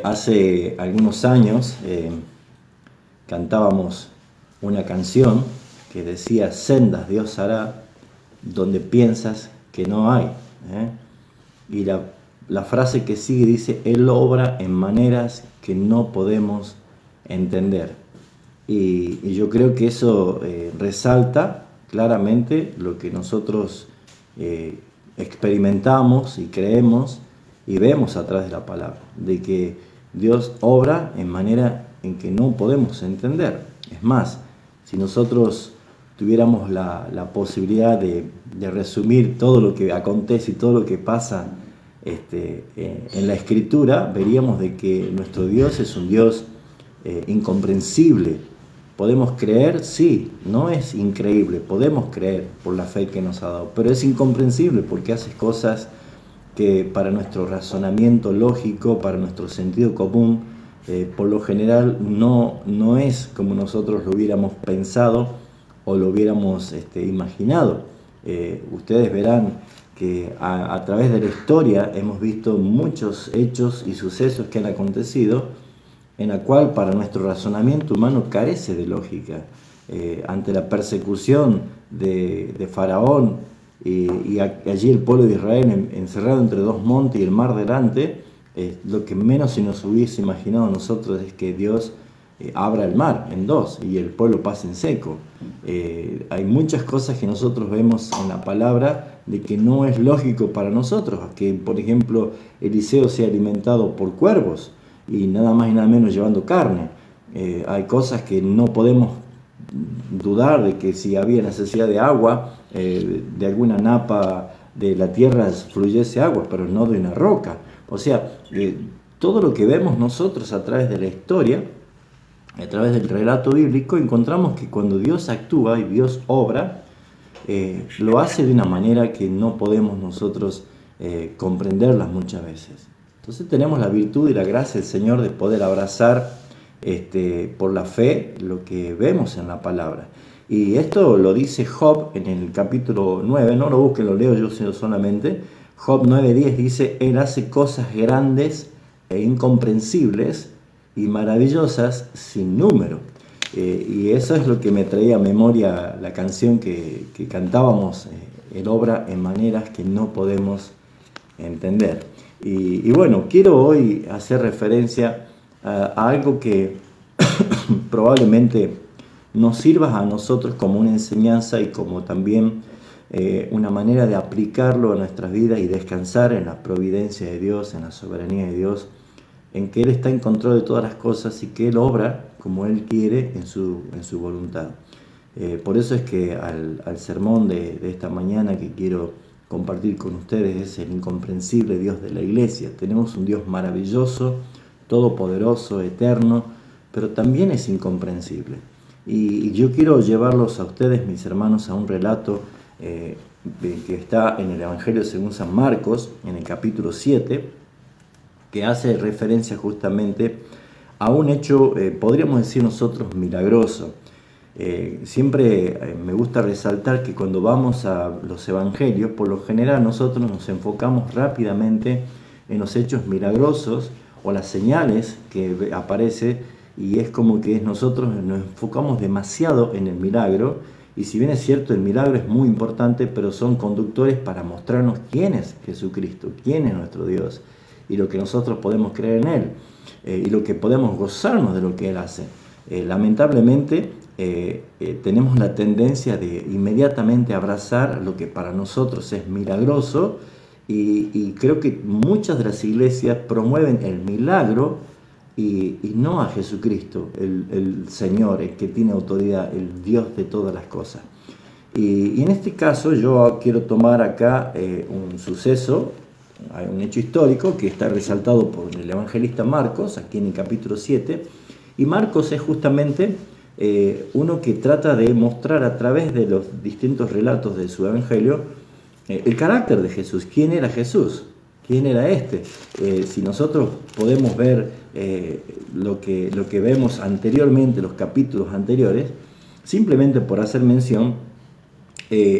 Hace algunos años cantábamos una canción que decía: sendas Dios hará donde piensas que no hay. Y la frase que sigue dice: Él obra en maneras que no podemos entender. Y yo creo que eso resalta claramente lo que nosotros experimentamos y creemos y vemos a través de la palabra, de que Dios obra en manera en que no podemos entender. Es más, si nosotros tuviéramos la posibilidad de resumir todo lo que acontece y todo lo que pasa en la Escritura, veríamos de que nuestro Dios es un Dios incomprensible. Podemos creer, sí, no es increíble, podemos creer por la fe que nos ha dado, pero es incomprensible porque hace cosas que para nuestro razonamiento lógico, para nuestro sentido común, por lo general no es como nosotros lo hubiéramos pensado o lo hubiéramos imaginado. Ustedes verán que a través de la historia hemos visto muchos hechos y sucesos que han acontecido en la cual para nuestro razonamiento humano carece de lógica. Ante la persecución de Faraón y allí el pueblo de Israel encerrado entre dos montes y el mar delante, lo que menos se nos hubiese imaginado nosotros es que Dios abra el mar en dos y el pueblo pase en seco. Hay muchas cosas que nosotros vemos en la palabra de que no es lógico para nosotros, que por ejemplo Eliseo sea alimentado por cuervos y nada más y nada menos llevando carne. Hay cosas que no podemos dudar de que si había necesidad de agua, de alguna napa de la tierra fluyese agua, pero no de una roca. O sea, todo lo que vemos nosotros a través de la historia, a través del relato bíblico, encontramos que cuando Dios actúa y Dios obra, lo hace de una manera que no podemos nosotros comprenderlas muchas veces. Entonces tenemos la virtud y la gracia del Señor de poder abrazar por la fe lo que vemos en la palabra. Y esto lo dice Job en el capítulo 9, no lo busquen, lo leo yo solamente. Job 9:10 dice: Él hace cosas grandes e incomprensibles y maravillosas sin número. Y eso es lo que me traía a memoria la canción que cantábamos, Él obra en maneras que no podemos entender. Y bueno, quiero hoy hacer referencia a algo que probablemente nos sirva a nosotros como una enseñanza y como también una manera de aplicarlo a nuestras vidas y descansar en la providencia de Dios, en la soberanía de Dios, en que Él está en control de todas las cosas y que Él obra como Él quiere en su voluntad. Por eso es que al sermón de esta mañana que quiero compartir con ustedes es el incomprensible Dios de la iglesia. Tenemos un Dios maravilloso, todopoderoso, eterno, pero también es incomprensible. Y yo quiero llevarlos a ustedes, mis hermanos, a un relato que está en el Evangelio según San Marcos, en el capítulo 7, que hace referencia justamente a un hecho, podríamos decir nosotros, milagroso. Siempre me gusta resaltar que cuando vamos a los evangelios, por lo general nosotros nos enfocamos rápidamente en los hechos milagrosos o las señales que aparece, y es como que nosotros nos enfocamos demasiado en el milagro. Y si bien es cierto, el milagro es muy importante, pero son conductores para mostrarnos quién es Jesucristo, quién es nuestro Dios y lo que nosotros podemos creer en Él, y lo que podemos gozarnos de lo que Él hace. Lamentablemente tenemos la tendencia de inmediatamente abrazar lo que para nosotros es milagroso, y creo que muchas de las iglesias promueven el milagro y no a Jesucristo, el Señor, el que tiene autoridad, el Dios de todas las cosas. Y en este caso yo quiero tomar acá un suceso, un hecho histórico que está resaltado por el evangelista Marcos, aquí en el capítulo 7, y Marcos es justamente uno que trata de mostrar a través de los distintos relatos de su evangelio el carácter de Jesús. ¿Quién era Jesús? ¿Quién era este? Si nosotros podemos ver lo que vemos anteriormente, los capítulos anteriores, simplemente por hacer mención,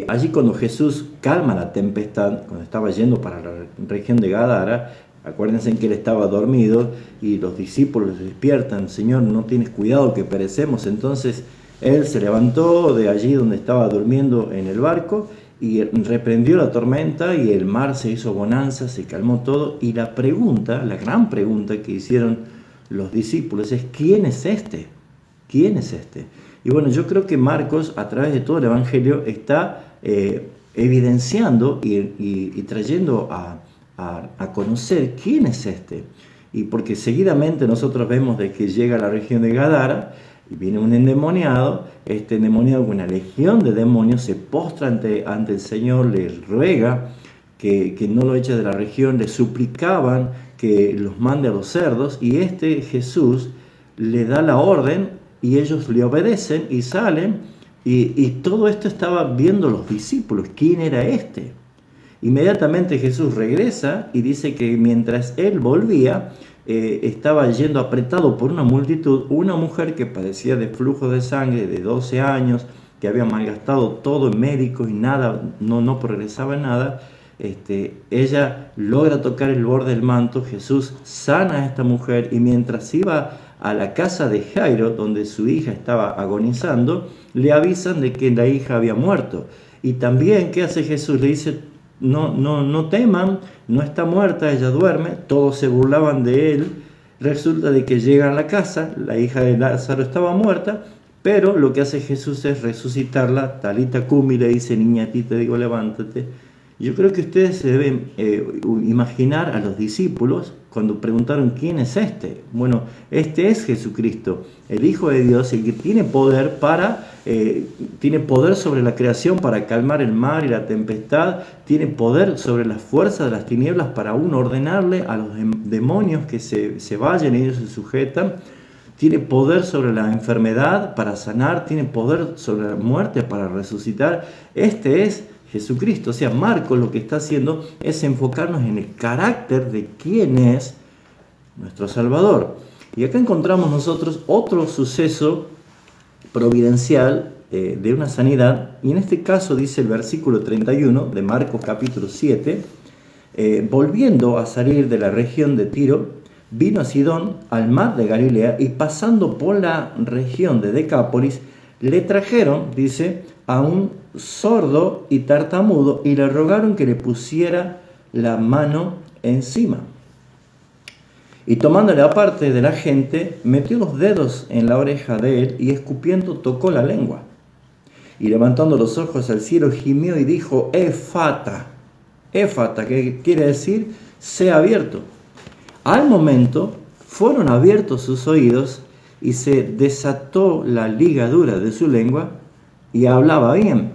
allí cuando Jesús calma la tempestad, cuando estaba yendo para la región de Gadara, Acuérdense que él estaba dormido y los discípulos le despiertan: Señor, ¿no tienes cuidado que perecemos? Entonces él se levantó de allí donde estaba durmiendo en el barco y reprendió la tormenta, y el mar se hizo bonanza, se calmó todo. Y la pregunta, la gran pregunta que hicieron los discípulos es: ¿quién es este? ¿Quién es este? Y bueno, yo creo que Marcos, a través de todo el Evangelio, está evidenciando y trayendo a conocer quién es este. Y porque seguidamente nosotros vemos de que llega a la región de Gadara y viene un endemoniado. Este endemoniado, con una legión de demonios, se postra ante el Señor, le ruega que no lo eche de la región, le suplicaban que los mande a los cerdos, y Jesús le da la orden y ellos le obedecen y salen, y todo esto estaba viendo los discípulos. ¿Quién era este? Inmediatamente Jesús regresa y dice que mientras él volvía, estaba yendo apretado por una multitud, una mujer que padecía de flujo de sangre de 12 años, que había malgastado todo en médicos y nada, no progresaba en nada. Ella logra tocar el borde del manto. Jesús sana a esta mujer, y mientras iba a la casa de Jairo, donde su hija estaba agonizando, le avisan de que la hija había muerto. Y también, ¿qué hace Jesús? Le dice: no teman, no está muerta, ella duerme. Todos se burlaban de él. Resulta de que llegan a la casa, la hija de Lázaro estaba muerta, pero lo que hace Jesús es resucitarla. Talita cumi, le dice: niña, a ti te digo, levántate. Yo creo que ustedes se deben imaginar a los discípulos cuando preguntaron: ¿quién es este? Bueno, este es Jesucristo, el Hijo de Dios, el que tiene poder sobre la creación para calmar el mar y la tempestad, tiene poder sobre las fuerzas de las tinieblas para aún ordenarle a los demonios que se vayan y ellos se sujetan. Tiene poder sobre la enfermedad para sanar, tiene poder sobre la muerte para resucitar. Este es Jesucristo. O sea, Marcos lo que está haciendo es enfocarnos en el carácter de quién es nuestro Salvador. Y acá encontramos nosotros otro suceso providencial de una sanidad, y en este caso dice el versículo 31 de Marcos capítulo 7, volviendo a salir de la región de Tiro, vino a Sidón, al mar de Galilea, y pasando por la región de Decápolis, le trajeron, dice, a un sordo y tartamudo, y le rogaron que le pusiera la mano encima. Y tomándole aparte de la gente, metió los dedos en la oreja de él, y escupiendo tocó la lengua. Y levantando los ojos al cielo, gimió y dijo: Efata, que quiere decir sea abierto. Al momento fueron abiertos sus oídos, y se desató la ligadura de su lengua, y hablaba bien.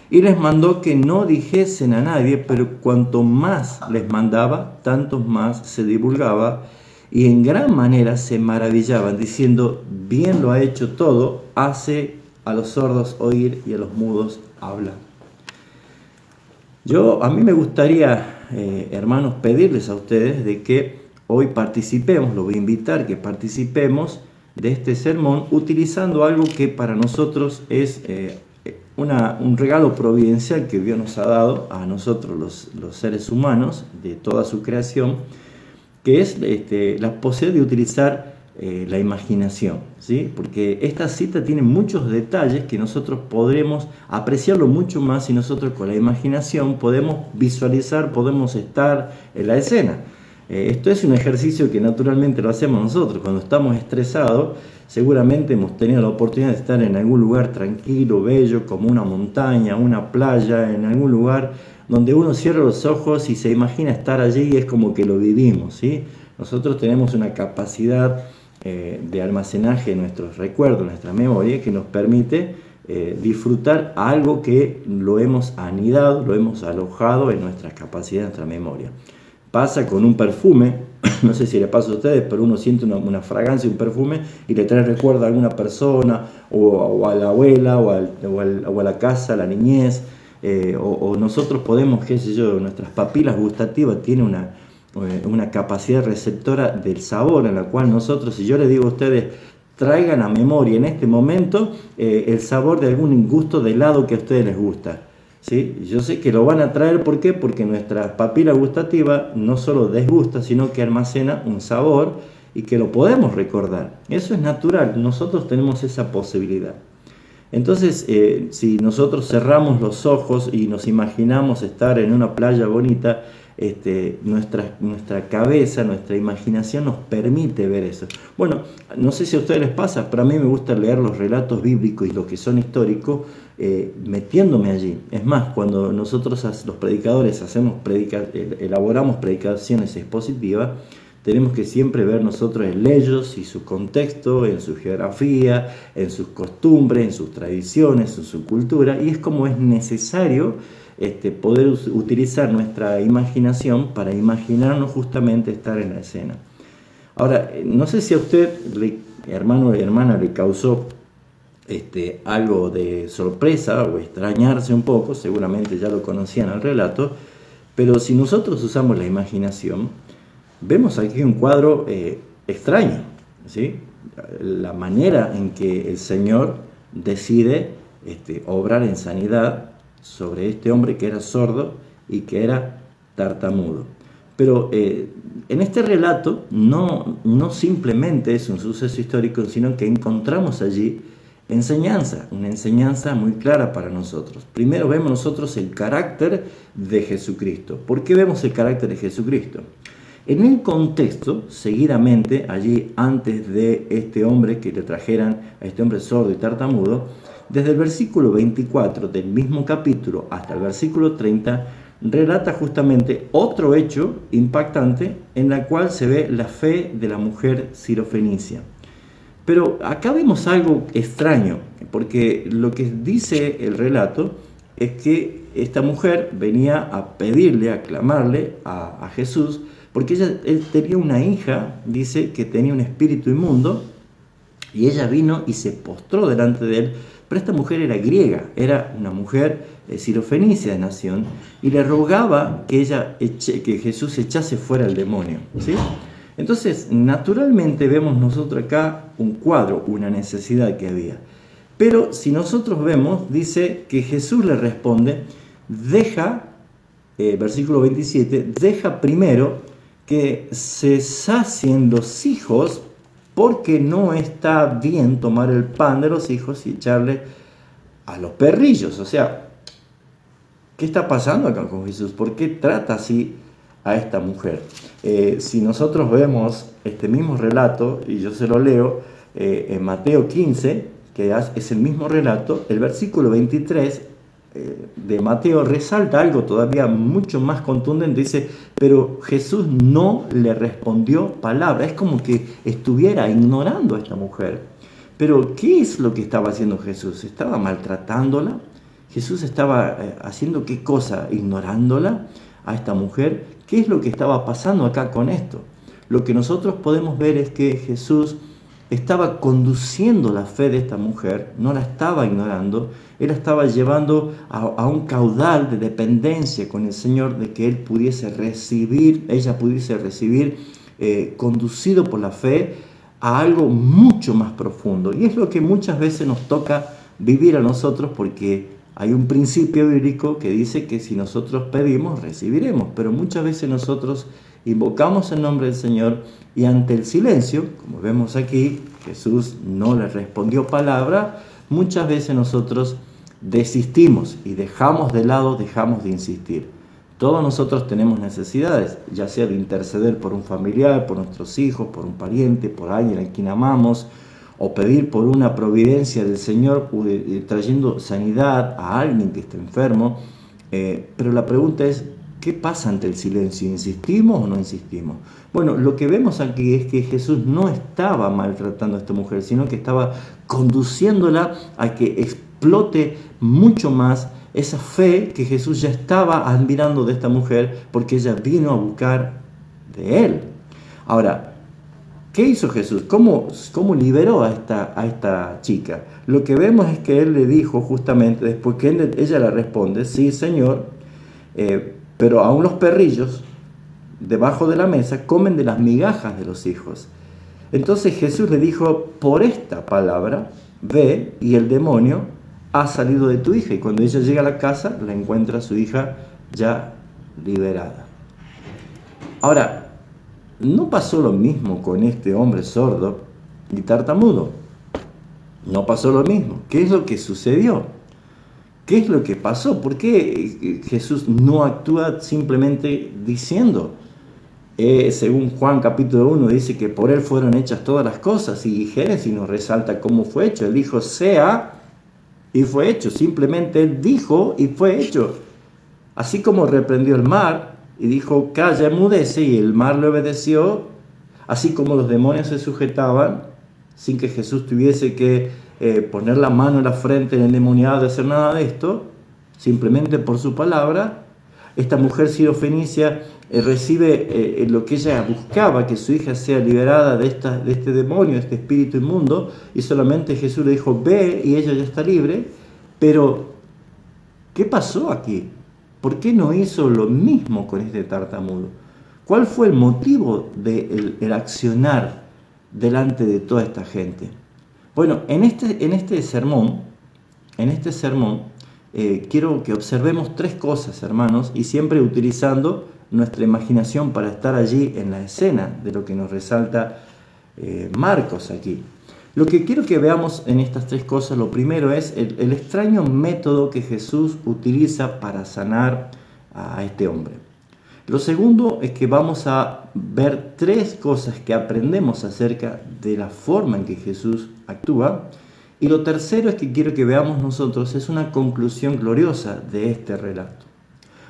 Y les mandó que no dijesen a nadie, pero cuanto más les mandaba, tanto más se divulgaba, y en gran manera se maravillaban, diciendo: bien lo ha hecho todo, hace a los sordos oír y a los mudos hablar. A mí me gustaría, hermanos, pedirles a ustedes de que hoy participemos, lo voy a invitar que participemos de este sermón, utilizando algo que para nosotros es un regalo providencial que Dios nos ha dado a nosotros los seres humanos de toda su creación, que es la posibilidad de utilizar la imaginación, ¿sí? Porque esta cita tiene muchos detalles que nosotros podremos apreciarlo mucho más si nosotros con la imaginación podemos visualizar, podemos estar en la escena. Esto es un ejercicio que naturalmente lo hacemos nosotros cuando estamos estresados. Seguramente hemos tenido la oportunidad de estar en algún lugar tranquilo, bello, como una montaña, una playa, en algún lugar donde uno cierra los ojos y se imagina estar allí, y es como que lo vivimos, ¿sí? Nosotros tenemos una capacidad de almacenaje de nuestros recuerdos, nuestra memoria, que nos permite disfrutar algo que lo hemos anidado, lo hemos alojado en nuestras capacidades, en nuestra memoria. Pasa con un perfume, no sé si le pasa a ustedes, pero uno siente una fragancia, un perfume, y le trae recuerdo a alguna persona, o a la abuela, o a la casa, a la niñez, o nosotros podemos, qué sé yo, nuestras papilas gustativas tienen una capacidad receptora del sabor, en la cual nosotros, si yo les digo a ustedes, traigan a memoria en este momento el sabor de algún gusto de helado que a ustedes les gusta. ¿sí? Yo sé que lo van a traer, ¿por qué? Porque nuestra papila gustativa no solo desgusta, sino que almacena un sabor y que lo podemos recordar. Eso es natural, nosotros tenemos esa posibilidad. Entonces, si nosotros cerramos los ojos y nos imaginamos estar en una playa bonita, nuestra cabeza, nuestra imaginación nos permite ver eso. Bueno, no sé si a ustedes les pasa, pero a mí me gusta leer los relatos bíblicos y los que son históricos, metiéndome allí. Es más, cuando nosotros los predicadores elaboramos predicaciones expositivas, tenemos que siempre ver nosotros en ellos y su contexto, en su geografía, en sus costumbres, en sus tradiciones, en su cultura, y es como es necesario poder utilizar nuestra imaginación para imaginarnos justamente estar en la escena. Ahora, no sé si a usted, hermano o hermana, le causó algo de sorpresa o extrañarse un poco, seguramente ya lo conocían el relato, pero si nosotros usamos la imaginación, vemos aquí un cuadro extraño, ¿sí? La manera en que el Señor decide obrar en sanidad sobre este hombre que era sordo y que era tartamudo. Pero en este relato no simplemente es un suceso histórico, sino que encontramos allí enseñanza, una enseñanza muy clara para nosotros. Primero vemos nosotros el carácter de Jesucristo. ¿Por qué vemos el carácter de Jesucristo? En el contexto, seguidamente, allí antes de este hombre que le trajeran a este hombre sordo y tartamudo, desde el versículo 24 del mismo capítulo hasta el versículo 30, relata justamente otro hecho impactante en la cual se ve la fe de la mujer sirofenicia. Pero acá vemos algo extraño, porque lo que dice el relato es que esta mujer venía a pedirle, a clamarle a Jesús, porque él tenía una hija, dice, que tenía un espíritu inmundo, y ella vino y se postró delante de él, pero esta mujer era griega, era una mujer sirofenicia de nación, y le rogaba que Jesús echase fuera el demonio, ¿sí? Entonces, naturalmente vemos nosotros acá un cuadro, una necesidad que había. Pero si nosotros vemos, dice que Jesús le responde, versículo 27, deja primero que se sacien los hijos, porque no está bien tomar el pan de los hijos y echarle a los perrillos. O sea, ¿qué está pasando acá con Jesús? ¿Por qué trata así a esta mujer? Si nosotros vemos este mismo relato, y yo se lo leo, en Mateo 15, que es el mismo relato, el versículo 23 de Mateo resalta algo todavía mucho más contundente. Dice, pero Jesús no le respondió palabra. Es como que estuviera ignorando a esta mujer. Pero ¿qué es lo que estaba haciendo Jesús? ¿Estaba maltratándola? ¿Jesús estaba haciendo qué cosa? ¿Ignorándola a esta mujer? ¿Qué es lo que estaba pasando acá con esto? Lo que nosotros podemos ver es que Jesús estaba conduciendo la fe de esta mujer, no la estaba ignorando, él la estaba llevando a un caudal de dependencia con el Señor, de que ella pudiese recibir, conducido por la fe, a algo mucho más profundo. Y es lo que muchas veces nos toca vivir a nosotros, porque hay un principio bíblico que dice que si nosotros pedimos, recibiremos, pero muchas veces nosotros invocamos el nombre del Señor y ante el silencio, como vemos aquí, Jesús no le respondió palabra, muchas veces nosotros desistimos y dejamos de lado, dejamos de insistir. Todos nosotros tenemos necesidades, ya sea de interceder por un familiar, por nuestros hijos, por un pariente, por alguien a quien amamos, o pedir por una providencia del Señor trayendo sanidad a alguien que esté enfermo. Pero la pregunta es, ¿qué pasa ante el silencio? ¿Insistimos o no insistimos? Bueno, lo que vemos aquí es que Jesús no estaba maltratando a esta mujer, sino que estaba conduciéndola a que explote mucho más esa fe que Jesús ya estaba admirando de esta mujer, porque ella vino a buscar de él. Ahora, ¿qué hizo Jesús? ¿Cómo liberó a esta chica? Lo que vemos es que él le dijo justamente, después que ella le responde, sí, Señor, pero aún los perrillos debajo de la mesa comen de las migajas de los hijos. Entonces Jesús le dijo, por esta palabra, ve, y el demonio ha salido de tu hija. Y cuando ella llega a la casa, la encuentra a su hija ya liberada. Ahora, no pasó lo mismo con este hombre sordo y tartamudo. No pasó lo mismo. ¿Qué es lo que sucedió? ¿Qué es lo que pasó? ¿Por qué Jesús no actúa simplemente diciendo? Según Juan capítulo 1 dice que por él fueron hechas todas las cosas, y Génesis nos resalta cómo fue hecho. Él dijo sea y fue hecho. Simplemente él dijo y fue hecho. Así como reprendió el mar y dijo calla, enmudece, y el mar le obedeció. Así como los demonios se sujetaban sin que Jesús tuviese que poner la mano en la frente del endemoniado de hacer nada de esto, simplemente por su palabra. Esta mujer sirofenicia recibe lo que ella buscaba, que su hija sea liberada de este demonio, de este espíritu inmundo, y solamente Jesús le dijo ve y ella ya está libre. Pero ¿qué pasó aquí? ¿Por qué no hizo lo mismo con este tartamudo? ¿Cuál fue el motivo del accionar delante de toda esta gente? Bueno, en este sermón, quiero que observemos tres cosas, hermanos, y siempre utilizando nuestra imaginación para estar allí en la escena de lo que nos resalta Marcos aquí. Lo que quiero que veamos en estas tres cosas, lo primero es el extraño método que Jesús utiliza para sanar a este hombre. Lo segundo es que vamos a ver tres cosas que aprendemos acerca de la forma en que Jesús actúa. Y lo tercero es que quiero que veamos nosotros, es una conclusión gloriosa de este relato.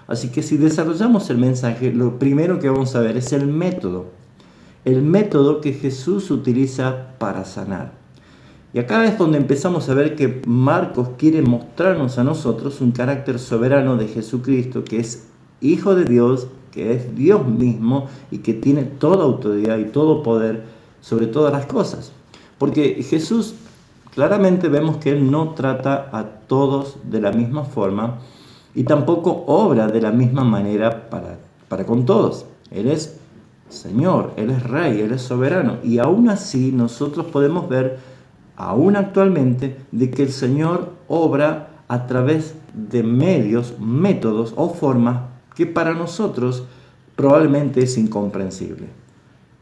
Así que si desarrollamos el mensaje, lo primero que vamos a ver es el método que Jesús utiliza para sanar. Y acá es donde empezamos a ver que Marcos quiere mostrarnos a nosotros un carácter soberano de Jesucristo, que es Hijo de Dios, que es Dios mismo y que tiene toda autoridad y todo poder sobre todas las cosas. Porque Jesús, claramente vemos que Él no trata a todos de la misma forma y tampoco obra de la misma manera para con todos. Él es Señor, Él es Rey, Él es soberano. Y aún así nosotros podemos ver, aún actualmente, de que el Señor obra a través de medios, métodos o formas que para nosotros probablemente es incomprensible.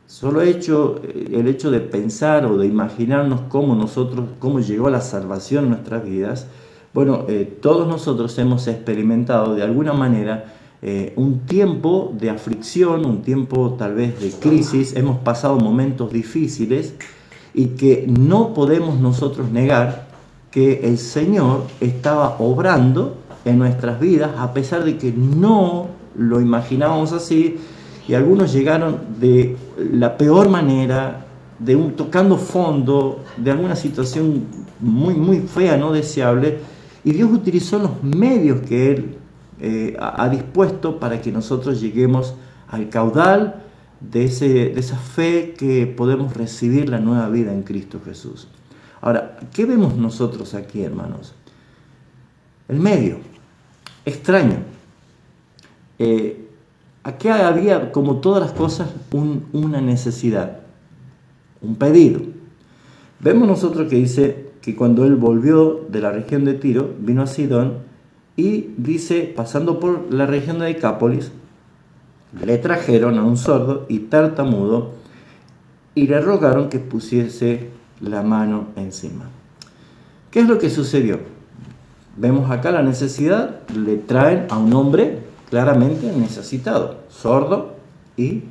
Solo el hecho de pensar o de imaginarnos cómo llegó la salvación en nuestras vidas, bueno, todos nosotros hemos experimentado de alguna manera un tiempo de aflicción, un tiempo tal vez de crisis, hemos pasado momentos difíciles y que no podemos nosotros negar que el Señor estaba obrando en nuestras vidas, a pesar de que no lo imaginábamos así, y algunos llegaron de la peor manera, tocando fondo, de alguna situación muy, muy fea, no deseable, y Dios utilizó los medios que Él ha dispuesto para que nosotros lleguemos al caudal de esa fe que podemos recibir la nueva vida en Cristo Jesús. Ahora, ¿qué vemos nosotros aquí, hermanos? El medio, extraño. Aquí había, como todas las cosas, una necesidad, un pedido. Vemos nosotros que dice que cuando él volvió de la región de Tiro, vino a Sidón y dice, pasando por la región de Decápolis, le trajeron a un sordo y tartamudo y le rogaron que pusiese la mano encima. ¿Qué es lo que sucedió? Vemos acá la necesidad, le traen a un hombre claramente necesitado, sordo y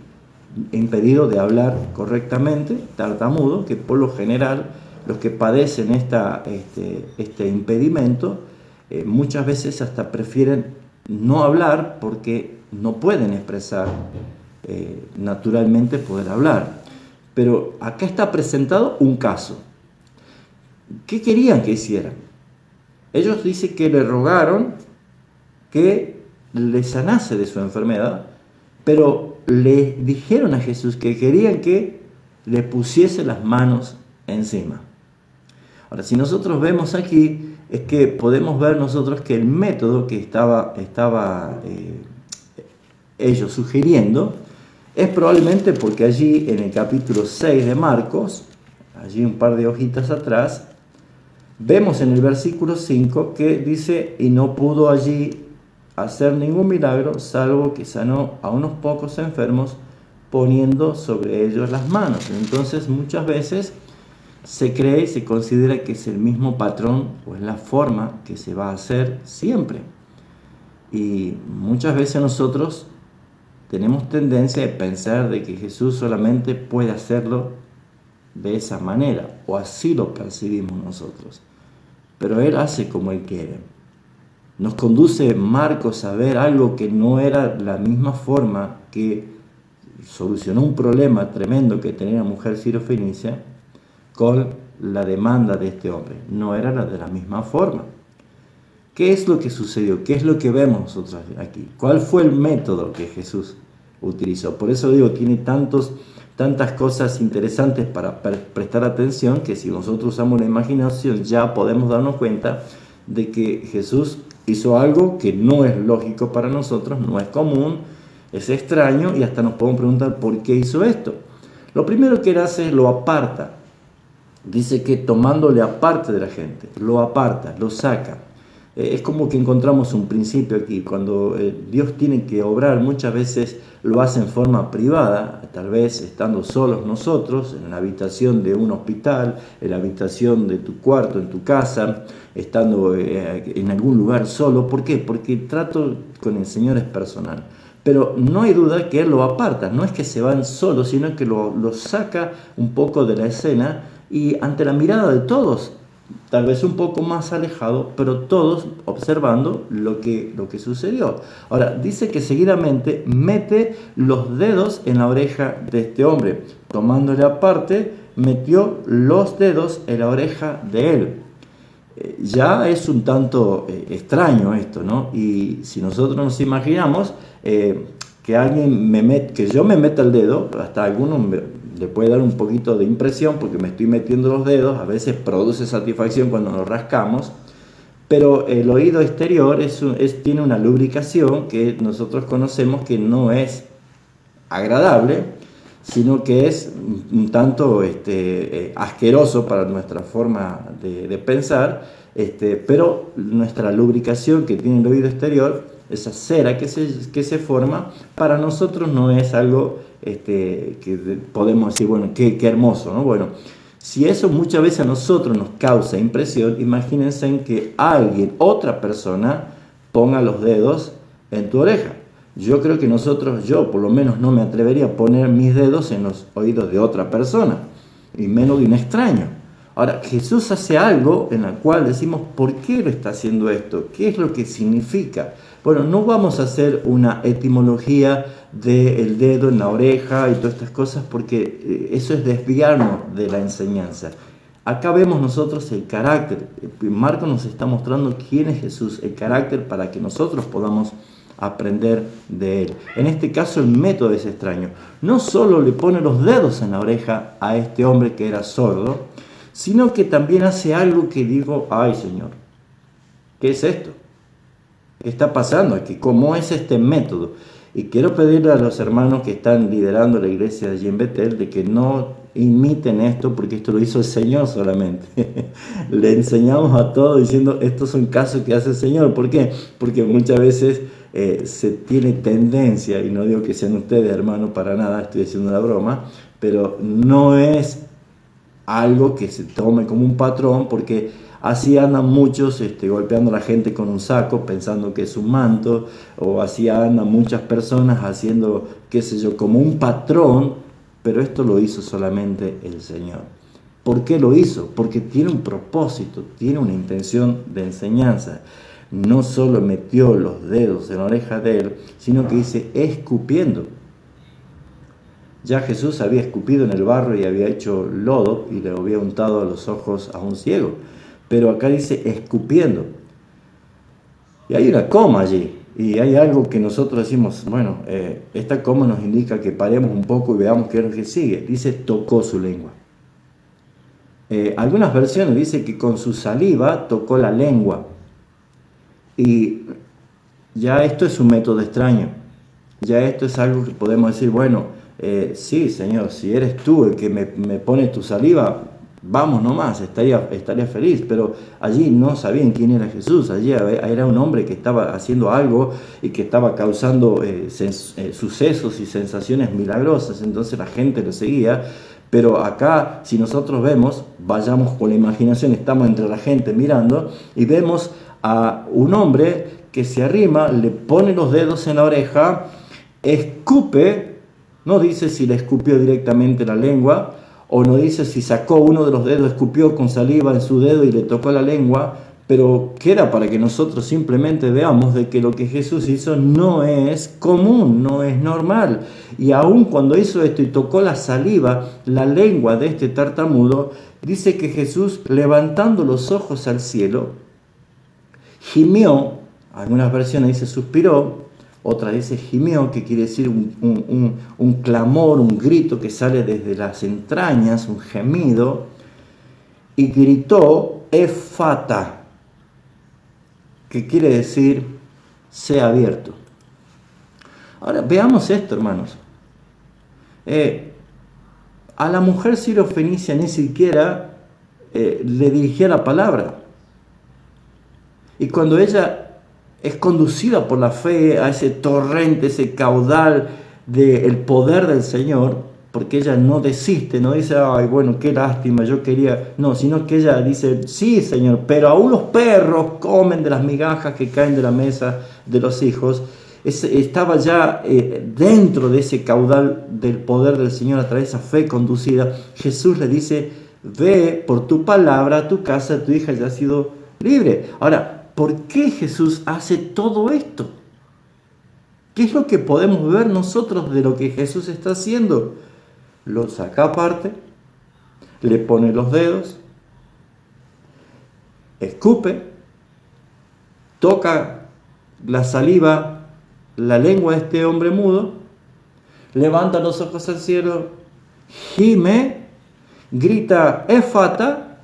impedido de hablar correctamente, tartamudo, que por lo general los que padecen este impedimento muchas veces hasta prefieren no hablar porque no pueden expresar naturalmente poder hablar. Pero acá está presentado un caso. ¿Qué querían que hicieran? Ellos dicen que le rogaron que le sanase de su enfermedad, pero le dijeron a Jesús que querían que le pusiese las manos encima. Ahora, si nosotros vemos aquí, es que podemos ver nosotros que el método que estaba ellos sugiriendo es probablemente porque allí en el capítulo 6 de Marcos, allí un par de hojitas atrás, Vemos en el versículo 5 que dice, y no pudo allí hacer ningún milagro, salvo que sanó a unos pocos enfermos, poniendo sobre ellos las manos. Entonces muchas veces se cree y se considera que es el mismo patrón o es la forma que se va a hacer siempre. Y muchas veces nosotros tenemos tendencia de pensar de que Jesús solamente puede hacerlo de esa manera, o así lo percibimos nosotros. Pero Él hace como Él quiere. Nos conduce Marcos a ver algo que no era la misma forma que solucionó un problema tremendo que tenía la mujer sirofenicia con la demanda de este hombre. No era la de la misma forma. ¿Qué es lo que sucedió? ¿Qué es lo que vemos nosotros aquí? ¿Cuál fue el método que Jesús utilizó? Por eso digo, tiene tantas cosas interesantes para prestar atención, que si nosotros usamos la imaginación ya podemos darnos cuenta de que Jesús hizo algo que no es lógico para nosotros, no es común, es extraño, y hasta nos podemos preguntar por qué hizo esto. Lo primero que Él hace es lo aparta. Dice que tomándole aparte de la gente, lo aparta, lo saca. Es como que encontramos un principio aquí. Cuando Dios tiene que obrar, muchas veces lo hace en forma privada, tal vez estando solos nosotros, en la habitación de un hospital, en la habitación de tu cuarto, en tu casa, estando en algún lugar solo. ¿Por qué? Porque el trato con el Señor es personal. Pero no hay duda que Él lo aparta, no es que se van solos, sino que lo saca un poco de la escena y ante la mirada de todos, tal vez un poco más alejado, pero todos observando lo que sucedió. Ahora, dice que seguidamente mete los dedos en la oreja de este hombre. Tomándole aparte, metió los dedos en la oreja de él. Ya es un tanto extraño esto, ¿no? Y si nosotros nos imaginamos que yo me meta el dedo, hasta algunos le puede dar un poquito de impresión porque me estoy metiendo los dedos, a veces produce satisfacción cuando nos rascamos, pero el oído exterior tiene una lubricación que nosotros conocemos que no es agradable, sino que es un tanto asqueroso para nuestra forma de pensar, pero nuestra lubricación que tiene el oído exterior, esa cera que se forma, para nosotros no es algo que podemos decir, bueno, qué hermoso, ¿no? Bueno, si eso muchas veces a nosotros nos causa impresión, imagínense en que alguien, otra persona, ponga los dedos en tu oreja. Yo creo que yo por lo menos no me atrevería a poner mis dedos en los oídos de otra persona, y menos de un extraño. Ahora, Jesús hace algo en la cual decimos, ¿por qué lo está haciendo esto? ¿Qué es lo que significa? Bueno, no vamos a hacer una etimología del dedo en la oreja y todas estas cosas, porque eso es desviarnos de la enseñanza. Acá vemos nosotros el carácter. Marcos nos está mostrando quién es Jesús, el carácter, para que nosotros podamos aprender de él. En este caso el método es extraño. No solo le pone los dedos en la oreja a este hombre que era sordo, sino que también hace algo que digo, ay Señor, ¿qué es esto? ¿Qué está pasando aquí? ¿Cómo es este método? Y quiero pedirle a los hermanos que están liderando la iglesia de allí en Betel de que no imiten esto, porque esto lo hizo el Señor solamente. Le enseñamos a todos diciendo, estos son casos que hace el Señor. ¿Por qué? Porque muchas veces se tiene tendencia, y no digo que sean ustedes hermanos para nada, estoy haciendo una broma, pero no es algo que se tome como un patrón, porque así andan muchos golpeando a la gente con un saco pensando que es un manto, o así andan muchas personas haciendo, qué sé yo, como un patrón, pero esto lo hizo solamente el Señor. ¿Por qué lo hizo? Porque tiene un propósito, tiene una intención de enseñanza. No solo metió los dedos en la oreja de él, sino que dice escupiendo. Ya Jesús había escupido en el barro y había hecho lodo y le había untado a los ojos a un ciego. Pero acá dice escupiendo. Y hay una coma allí. Y hay algo que nosotros decimos, bueno, esta coma nos indica que paremos un poco y veamos qué es lo que sigue. Dice tocó su lengua. Algunas versiones dicen que con su saliva tocó la lengua. Y ya esto es un método extraño. Ya esto es algo que podemos decir, bueno, sí, Señor, si eres tú el que me pone tu saliva, vamos nomás, estaría feliz, pero allí no sabían quién era Jesús. Allí era un hombre que estaba haciendo algo y que estaba causando sucesos y sensaciones milagrosas, entonces la gente lo seguía. Pero acá, si nosotros vemos, vayamos con la imaginación, estamos entre la gente mirando y vemos a un hombre que se arrima, le pone los dedos en la oreja, escupe, no dice si le escupió directamente la lengua, o no dice si sacó uno de los dedos, escupió con saliva en su dedo y le tocó la lengua, pero queda para que nosotros simplemente veamos de que lo que Jesús hizo no es común, no es normal. Y aun cuando hizo esto y tocó la saliva, la lengua de este tartamudo, dice que Jesús, levantando los ojos al cielo, gimió, algunas versiones dice suspiró, otra dice gimió, que quiere decir un clamor, un grito que sale desde las entrañas, un gemido, y gritó Efata, que quiere decir sea abierto. Ahora veamos esto, hermanos. A la mujer sirofenicia ni siquiera le dirigía la palabra. Y cuando ella es conducida por la fe a ese torrente, ese caudal del poder del Señor, porque ella no desiste, no dice, ay, bueno, qué lástima, yo quería, no, sino que ella dice, sí, Señor, pero aún los perros comen de las migajas que caen de la mesa de los hijos. Estaba ya dentro de ese caudal del poder del Señor a través de esa fe conducida. Jesús le dice, ve por tu palabra a tu casa, tu hija ya ha sido libre. Ahora, ¿por qué Jesús hace todo esto? ¿Qué es lo que podemos ver nosotros de lo que Jesús está haciendo? Lo saca aparte, le pone los dedos, escupe, toca la saliva, la lengua de este hombre mudo, levanta los ojos al cielo, gime, grita Efata.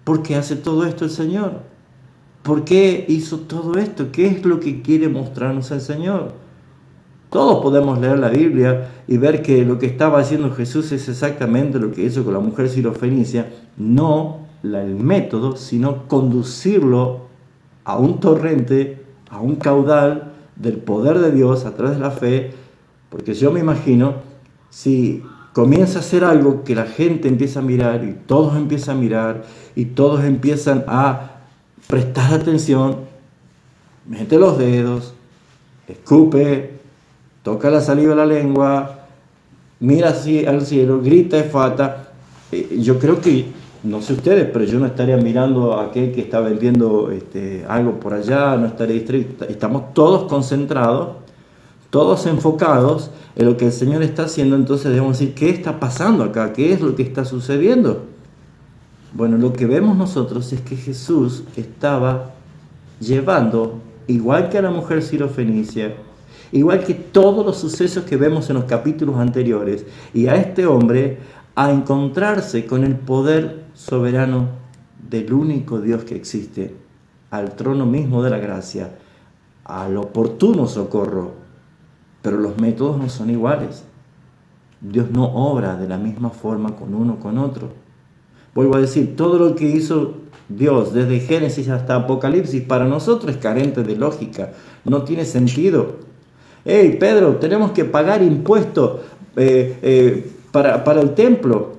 ¿Por qué hace todo esto el Señor? ¿Por qué hizo todo esto? ¿Qué es lo que quiere mostrarnos el Señor? Todos podemos leer la Biblia y ver que lo que estaba haciendo Jesús es exactamente lo que hizo con la mujer sirofenicia, no el método, sino conducirlo a un torrente, a un caudal del poder de Dios a través de la fe, porque yo me imagino, si comienza a hacer algo que la gente empieza a mirar y todos empiezan a mirar y todos empiezan a prestar atención, mete los dedos, escupe, toca la saliva de la lengua, mira así al cielo, grita Efata. Yo creo que, no sé ustedes, pero yo no estaría mirando a aquel que está vendiendo algo por allá, no estaría distraído. Estamos todos concentrados, todos enfocados en lo que el Señor está haciendo. Entonces debemos decir, ¿qué está pasando acá? ¿Qué es lo que está sucediendo? Bueno, lo que vemos nosotros es que Jesús estaba llevando, igual que a la mujer sirofenicia, igual que todos los sucesos que vemos en los capítulos anteriores, y a este hombre a encontrarse con el poder soberano del único Dios que existe, al trono mismo de la gracia, al oportuno socorro. Pero los métodos no son iguales. Dios no obra de la misma forma con uno con otro. Vuelvo a decir, todo lo que hizo Dios desde Génesis hasta Apocalipsis para nosotros es carente de lógica, no tiene sentido. Hey, Pedro, tenemos que pagar impuestos para el templo.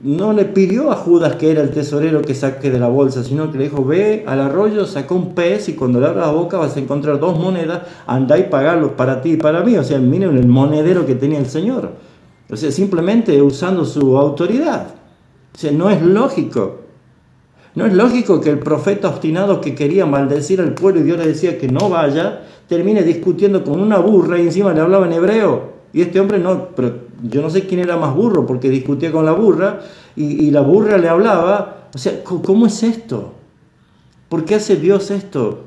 No le pidió a Judas, que era el tesorero, que saque de la bolsa, sino que le dijo, ve al arroyo, saca un pez y cuando le abras la boca vas a encontrar 2 monedas, andá y pagarlos para ti y para mí. O sea, miren el monedero que tenía el Señor. O sea, simplemente usando su autoridad. O sea, no es lógico. No es lógico que el profeta obstinado que quería maldecir al pueblo y Dios le decía que no vaya, termine discutiendo con una burra y encima le hablaba en hebreo. Y este hombre no, pero yo no sé quién era más burro, porque discutía con la burra y la burra le hablaba. O sea, ¿cómo es esto? ¿Por qué hace Dios esto?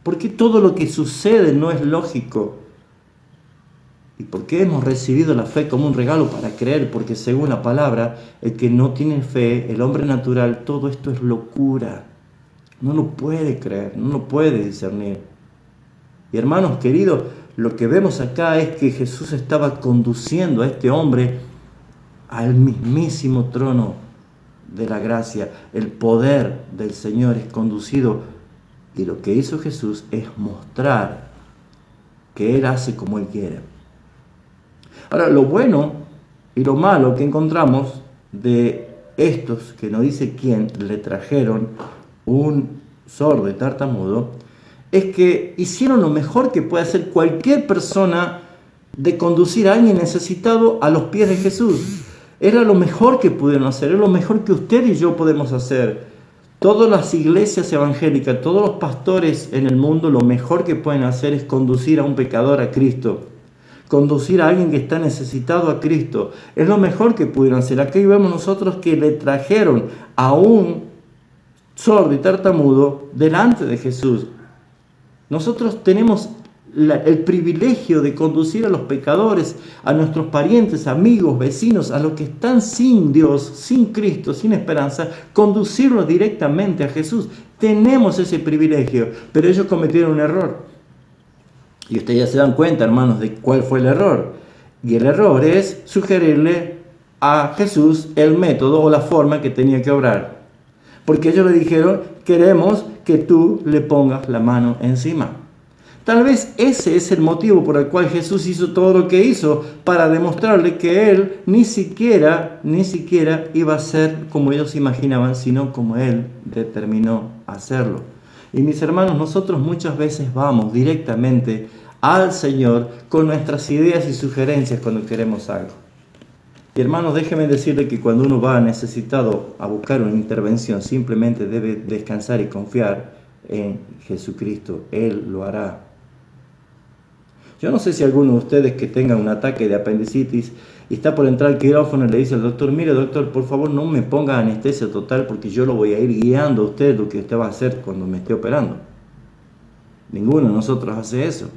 ¿Por qué todo lo que sucede no es lógico? ¿Y por qué hemos recibido la fe como un regalo para creer? Porque según la palabra, el que no tiene fe, el hombre natural, todo esto es locura. No lo puede creer, no lo puede discernir. Y hermanos queridos, lo que vemos acá es que Jesús estaba conduciendo a este hombre al mismísimo trono de la gracia. El poder del Señor es conducido, y lo que hizo Jesús es mostrar que Él hace como Él quiere. Ahora, lo bueno y lo malo que encontramos de estos, que no dice quién, le trajeron un sordo y tartamudo, es que hicieron lo mejor que puede hacer cualquier persona de conducir a alguien necesitado a los pies de Jesús. Era lo mejor que pudieron hacer, es lo mejor que usted y yo podemos hacer. Todas las iglesias evangélicas, todos los pastores en el mundo, lo mejor que pueden hacer es conducir a un pecador a Cristo. Conducir a alguien que está necesitado a Cristo. Es lo mejor que pudieron hacer. Aquí vemos nosotros que le trajeron a un sordo y tartamudo delante de Jesús. Nosotros tenemos el privilegio de conducir a los pecadores, a nuestros parientes, amigos, vecinos, a los que están sin Dios, sin Cristo, sin esperanza, conducirlos directamente a Jesús. Tenemos ese privilegio, pero ellos cometieron un error. Y ustedes ya se dan cuenta, hermanos, de cuál fue el error. Y el error es sugerirle a Jesús el método o la forma que tenía que obrar. Porque ellos le dijeron, queremos que tú le pongas la mano encima. Tal vez ese es el motivo por el cual Jesús hizo todo lo que hizo, para demostrarle que Él ni siquiera iba a ser como ellos imaginaban, sino como Él determinó hacerlo. Y mis hermanos, nosotros muchas veces vamos directamente al Señor con nuestras ideas y sugerencias cuando queremos algo. Y hermanos, déjenme decirle que cuando uno va necesitado a buscar una intervención, simplemente debe descansar y confiar en Jesucristo. Él lo hará. Yo no sé si alguno de ustedes que tenga un ataque de apendicitis y está por entrar al quirófano y le dice al doctor, mire doctor, por favor no me ponga anestesia total porque yo lo voy a ir guiando a usted lo que usted va a hacer cuando me esté operando. Ninguno de nosotros hace eso.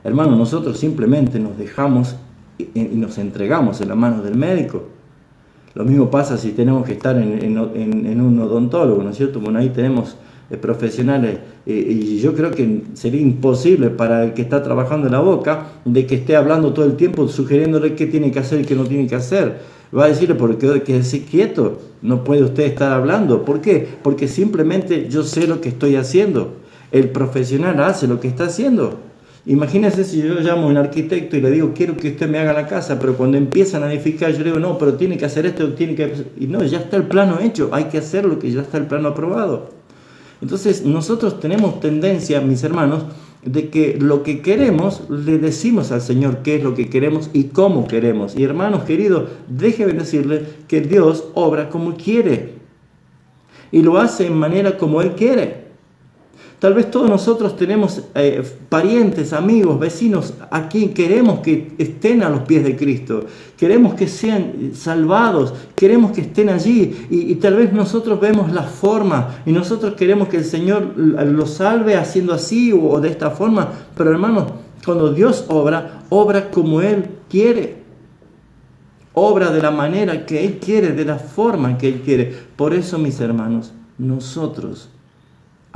Hermanos, nosotros simplemente nos dejamos y nos entregamos en las manos del médico. Lo mismo pasa si tenemos que estar en un odontólogo, ¿no es cierto? Bueno, ahí tenemos profesionales y yo creo que sería imposible para el que está trabajando en la boca de que esté hablando todo el tiempo sugiriéndole qué tiene que hacer y qué no tiene que hacer. Va a decirle, porque quédese quieto, no puede usted estar hablando. ¿Por qué? Porque simplemente yo sé lo que estoy haciendo. El profesional hace lo que está haciendo. Imagínense si yo llamo a un arquitecto y le digo, quiero que usted me haga la casa, pero cuando empiezan a edificar yo le digo, no, pero tiene que hacer esto, tiene que... Y no, ya está el plano hecho, hay que hacer lo que ya está el plano aprobado. Entonces nosotros tenemos tendencia, mis hermanos, de que lo que queremos, le decimos al Señor qué es lo que queremos y cómo queremos. Y hermanos queridos, déjenme decirles que Dios obra como quiere y lo hace en manera como Él quiere. Tal vez todos nosotros tenemos parientes, amigos, vecinos a quien queremos que estén a los pies de Cristo. Queremos que sean salvados, queremos que estén allí y tal vez nosotros vemos la forma y nosotros queremos que el Señor los salve haciendo así o de esta forma. Pero hermanos, cuando Dios obra, obra como Él quiere. Obra de la manera que Él quiere, de la forma que Él quiere. Por eso, mis hermanos, nosotros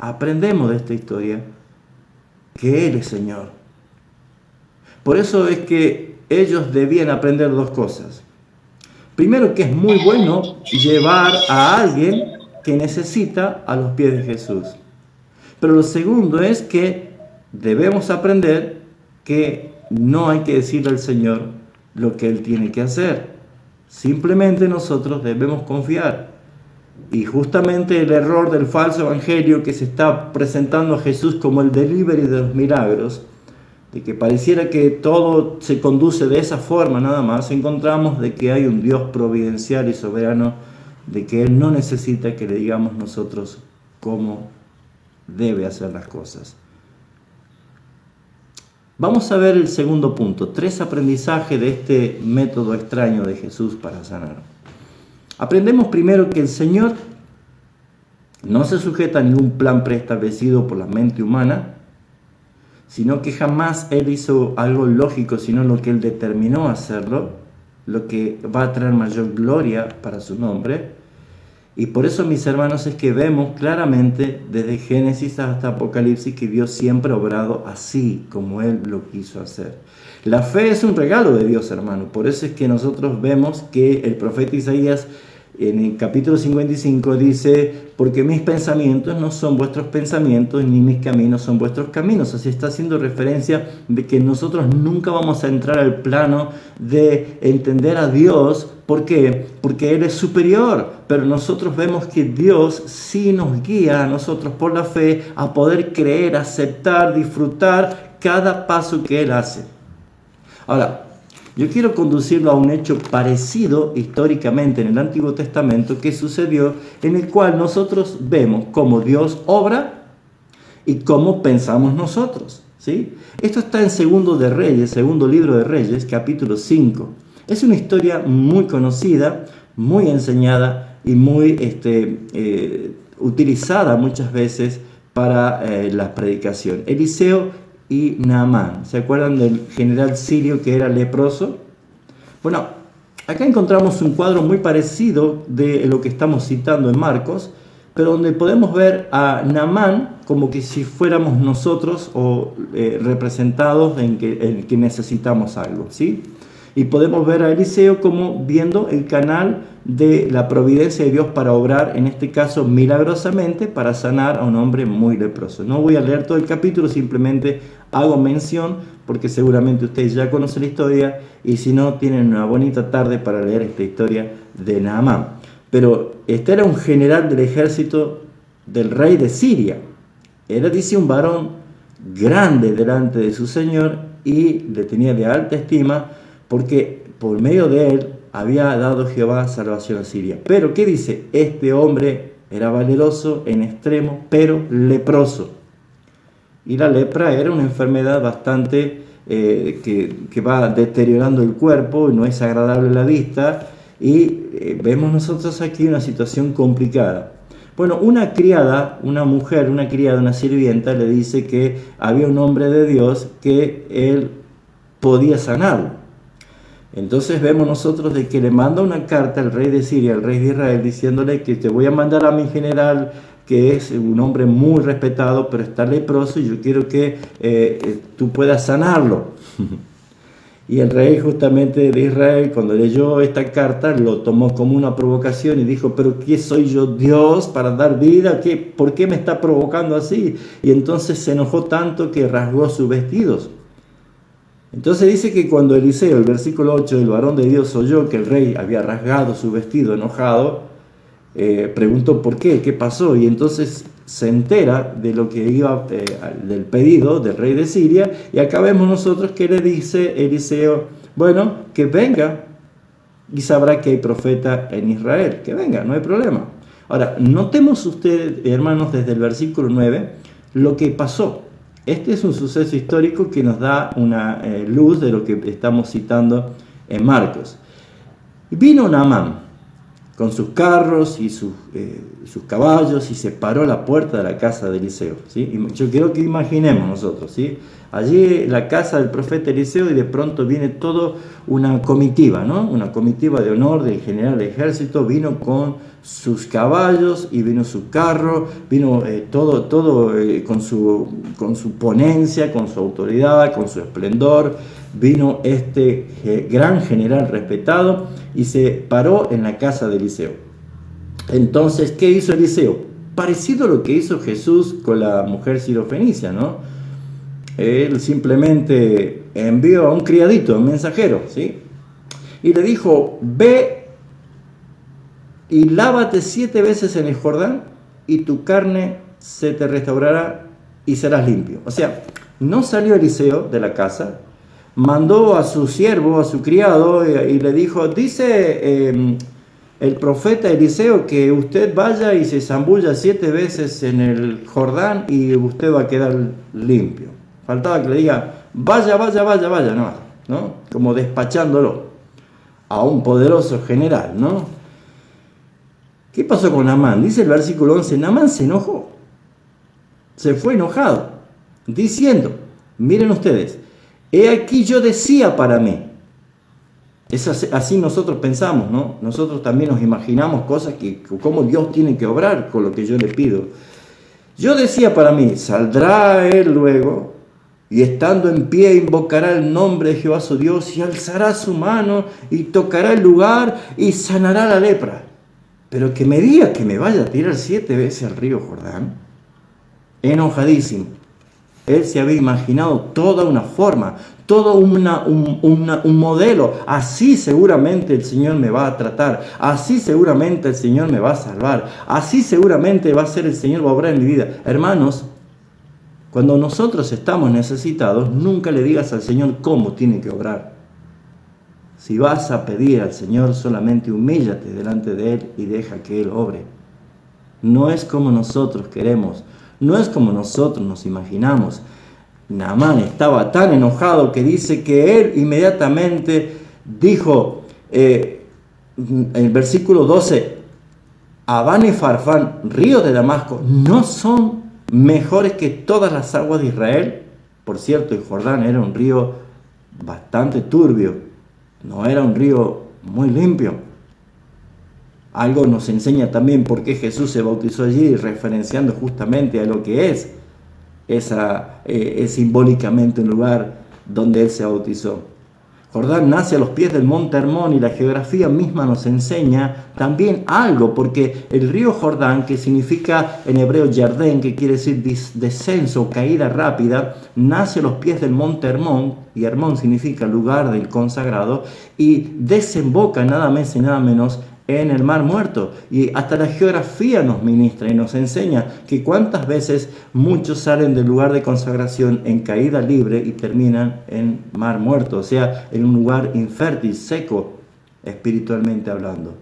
aprendemos de esta historia que Él es Señor. Por eso es que ellos debían aprender dos cosas. Primero, que es muy bueno llevar a alguien que necesita a los pies de Jesús. Pero lo segundo es que debemos aprender que no hay que decirle al Señor lo que Él tiene que hacer. Simplemente nosotros debemos confiar. Y justamente el error del falso evangelio que se está presentando a Jesús como el delivery de los milagros, de que pareciera que todo se conduce de esa forma nada más, encontramos de que hay un Dios providencial y soberano, de que Él no necesita que le digamos nosotros cómo debe hacer las cosas. Vamos a ver el segundo punto, 3 aprendizajes de este método extraño de Jesús para sanar. Aprendemos primero que el Señor no se sujeta a ningún plan preestablecido por la mente humana, sino que jamás Él hizo algo lógico, sino lo que Él determinó hacerlo, lo que va a traer mayor gloria para su nombre. Y por eso, mis hermanos, es que vemos claramente desde Génesis hasta Apocalipsis que Dios siempre ha obrado así como Él lo quiso hacer. La fe es un regalo de Dios, hermano. Por eso es que nosotros vemos que el profeta Isaías en el capítulo 55 dice, porque mis pensamientos no son vuestros pensamientos, ni mis caminos son vuestros caminos. Así está haciendo referencia de que nosotros nunca vamos a entrar al plano de entender a Dios. ¿Por qué? Porque Él es superior, pero nosotros vemos que Dios sí nos guía a nosotros por la fe a poder creer, aceptar, disfrutar cada paso que Él hace. Ahora, yo quiero conducirlo a un hecho parecido históricamente en el Antiguo Testamento que sucedió, en el cual nosotros vemos cómo Dios obra y cómo pensamos nosotros, ¿sí? Esto está en segundo libro de Reyes, capítulo 5. Es una historia muy conocida, muy enseñada y muy utilizada muchas veces para la predicación. Eliseo y Naamán. ¿Se acuerdan del general sirio que era leproso? Bueno, acá encontramos un cuadro muy parecido de lo que estamos citando en Marcos, pero donde podemos ver a Naamán como que si fuéramos nosotros o representados en que necesitamos algo, ¿sí? Y podemos ver a Eliseo como viendo el canal de la providencia de Dios para obrar, en este caso milagrosamente, para sanar a un hombre muy leproso. No voy a leer todo el capítulo, simplemente hago mención, porque seguramente ustedes ya conocen la historia, y si no, tienen una bonita tarde para leer esta historia de Naamán. Pero este era un general del ejército del rey de Siria. Era, dice, un varón grande delante de su señor y le tenía de alta estima, porque por medio de él había dado Jehová salvación a Siria. Pero, ¿qué dice? Este hombre era valeroso en extremo, pero leproso. Y la lepra era una enfermedad bastante que va deteriorando el cuerpo, no es agradable a la vista, y vemos nosotros aquí una situación complicada. Bueno, una criada, una sirvienta, le dice que había un hombre de Dios que él podía sanarlo. Entonces vemos nosotros de que le manda una carta al rey de Siria, al rey de Israel, diciéndole que te voy a mandar a mi general, que es un hombre muy respetado, pero está leproso, y yo quiero que tú puedas sanarlo. Y el rey justamente de Israel, cuando leyó esta carta, lo tomó como una provocación y dijo, pero ¿qué soy yo, Dios, para dar vida? ¿Por qué me está provocando así? Y entonces se enojó tanto que rasgó sus vestidos. Entonces dice que cuando Eliseo, el versículo 8, el varón de Dios oyó que el rey había rasgado su vestido enojado, preguntó por qué pasó, y entonces se entera de lo que iba, del pedido del rey de Siria, y acá vemos nosotros que le dice Eliseo, bueno, que venga y sabrá que hay profeta en Israel, que venga, no hay problema. Ahora, notemos ustedes, hermanos, desde el versículo 9, lo que pasó. Este es un suceso histórico que nos da una luz de lo que estamos citando en Marcos. Vino Naamán con sus carros y sus caballos y se paró a la puerta de la casa de Eliseo, ¿sí? Y yo quiero que imaginemos nosotros, ¿sí? Allí la casa del profeta Eliseo, y de pronto viene toda una comitiva, ¿no? Una comitiva de honor del general de ejército, vino con sus caballos y vino su carro, vino todo con su ponencia, con su autoridad, con su esplendor. Vino este gran general respetado y se paró en la casa de Eliseo. Entonces, ¿qué hizo Eliseo? Parecido a lo que hizo Jesús con la mujer sirofenicia, ¿no? Él simplemente envió a un criadito, un mensajero, ¿sí? Y le dijo, ve y lávate 7 veces en el Jordán y tu carne se te restaurará y serás limpio. O sea, no salió Eliseo de la casa, mandó a su siervo, a su criado, y le dijo, dice el profeta Eliseo que usted vaya y se zambulla 7 veces en el Jordán y usted va a quedar limpio. Faltaba que le diga, vaya, ¿no? Como despachándolo a un poderoso general, ¿no? ¿Qué pasó con Naamán? Dice el versículo 11, Naamán se enojó, se fue enojado, diciendo, miren ustedes, he aquí yo decía para mí. Es así nosotros pensamos, ¿no? Nosotros también nos imaginamos cosas cómo Dios tiene que obrar con lo que yo le pido. Yo decía para mí, ¿saldrá él luego Y estando en pie invocará el nombre de Jehová su Dios y alzará su mano y tocará el lugar y sanará la lepra. Pero que me diga que me vaya a tirar 7 veces al río Jordán, enojadísimo. Él se había imaginado toda una forma, todo un modelo. Así seguramente el Señor me va a tratar, así seguramente el Señor me va a salvar, así seguramente va a ser el Señor, va a obrar en mi vida. Hermanos, cuando nosotros estamos necesitados, nunca le digas al Señor cómo tiene que obrar. Si vas a pedir al Señor, solamente humíllate delante de Él y deja que Él obre. No es como nosotros queremos, no es como nosotros nos imaginamos. Naamán estaba tan enojado que dice que él inmediatamente dijo, en el versículo 12, Abán y Farfán, ríos de Damasco, ¿no son mejores que todas las aguas de Israel? Por cierto, el Jordán era un río bastante turbio, no era un río muy limpio. Algo nos enseña también por qué Jesús se bautizó allí, referenciando justamente a lo que es simbólicamente un lugar donde Él se bautizó. Jordán nace a los pies del monte Hermón y la geografía misma nos enseña también algo, porque el río Jordán, que significa en hebreo Yardén, que quiere decir descenso, caída rápida, nace a los pies del monte Hermón, y Hermón significa lugar del consagrado, y desemboca nada más y nada menos en el Mar Muerto. Y hasta la geografía nos ministra y nos enseña que cuántas veces muchos salen del lugar de consagración en caída libre y terminan en Mar Muerto, o sea, en un lugar infértil, seco, espiritualmente hablando.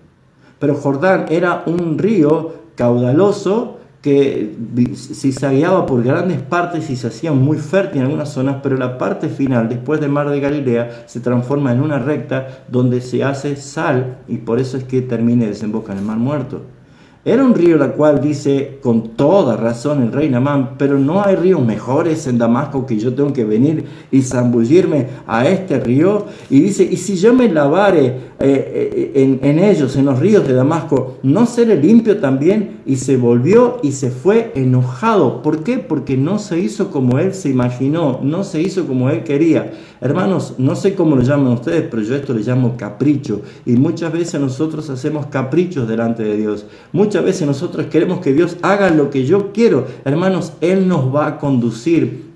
Pero Jordán era un río caudaloso que si se guiaba por grandes partes y se hacía muy fértil en algunas zonas, pero la parte final, después del Mar de Galilea, se transforma en una recta donde se hace sal, y por eso es que termina y desemboca en el Mar Muerto. Era un río la cual dice con toda razón el rey Naamán, pero no hay ríos mejores en Damasco que yo tengo que venir y zambullirme a este río. Y dice, y si yo me lavare en ellos, en los ríos de Damasco, ¿no seré limpio también? Y se volvió y se fue enojado. ¿Por qué? Porque no se hizo como él se imaginó, no se hizo como él quería. Hermanos, no sé cómo lo llaman ustedes, pero yo esto le llamo capricho. Y muchas veces nosotros hacemos caprichos delante de Dios. Muchas veces nosotros queremos que Dios haga lo que yo quiero. Hermanos, Él nos va a conducir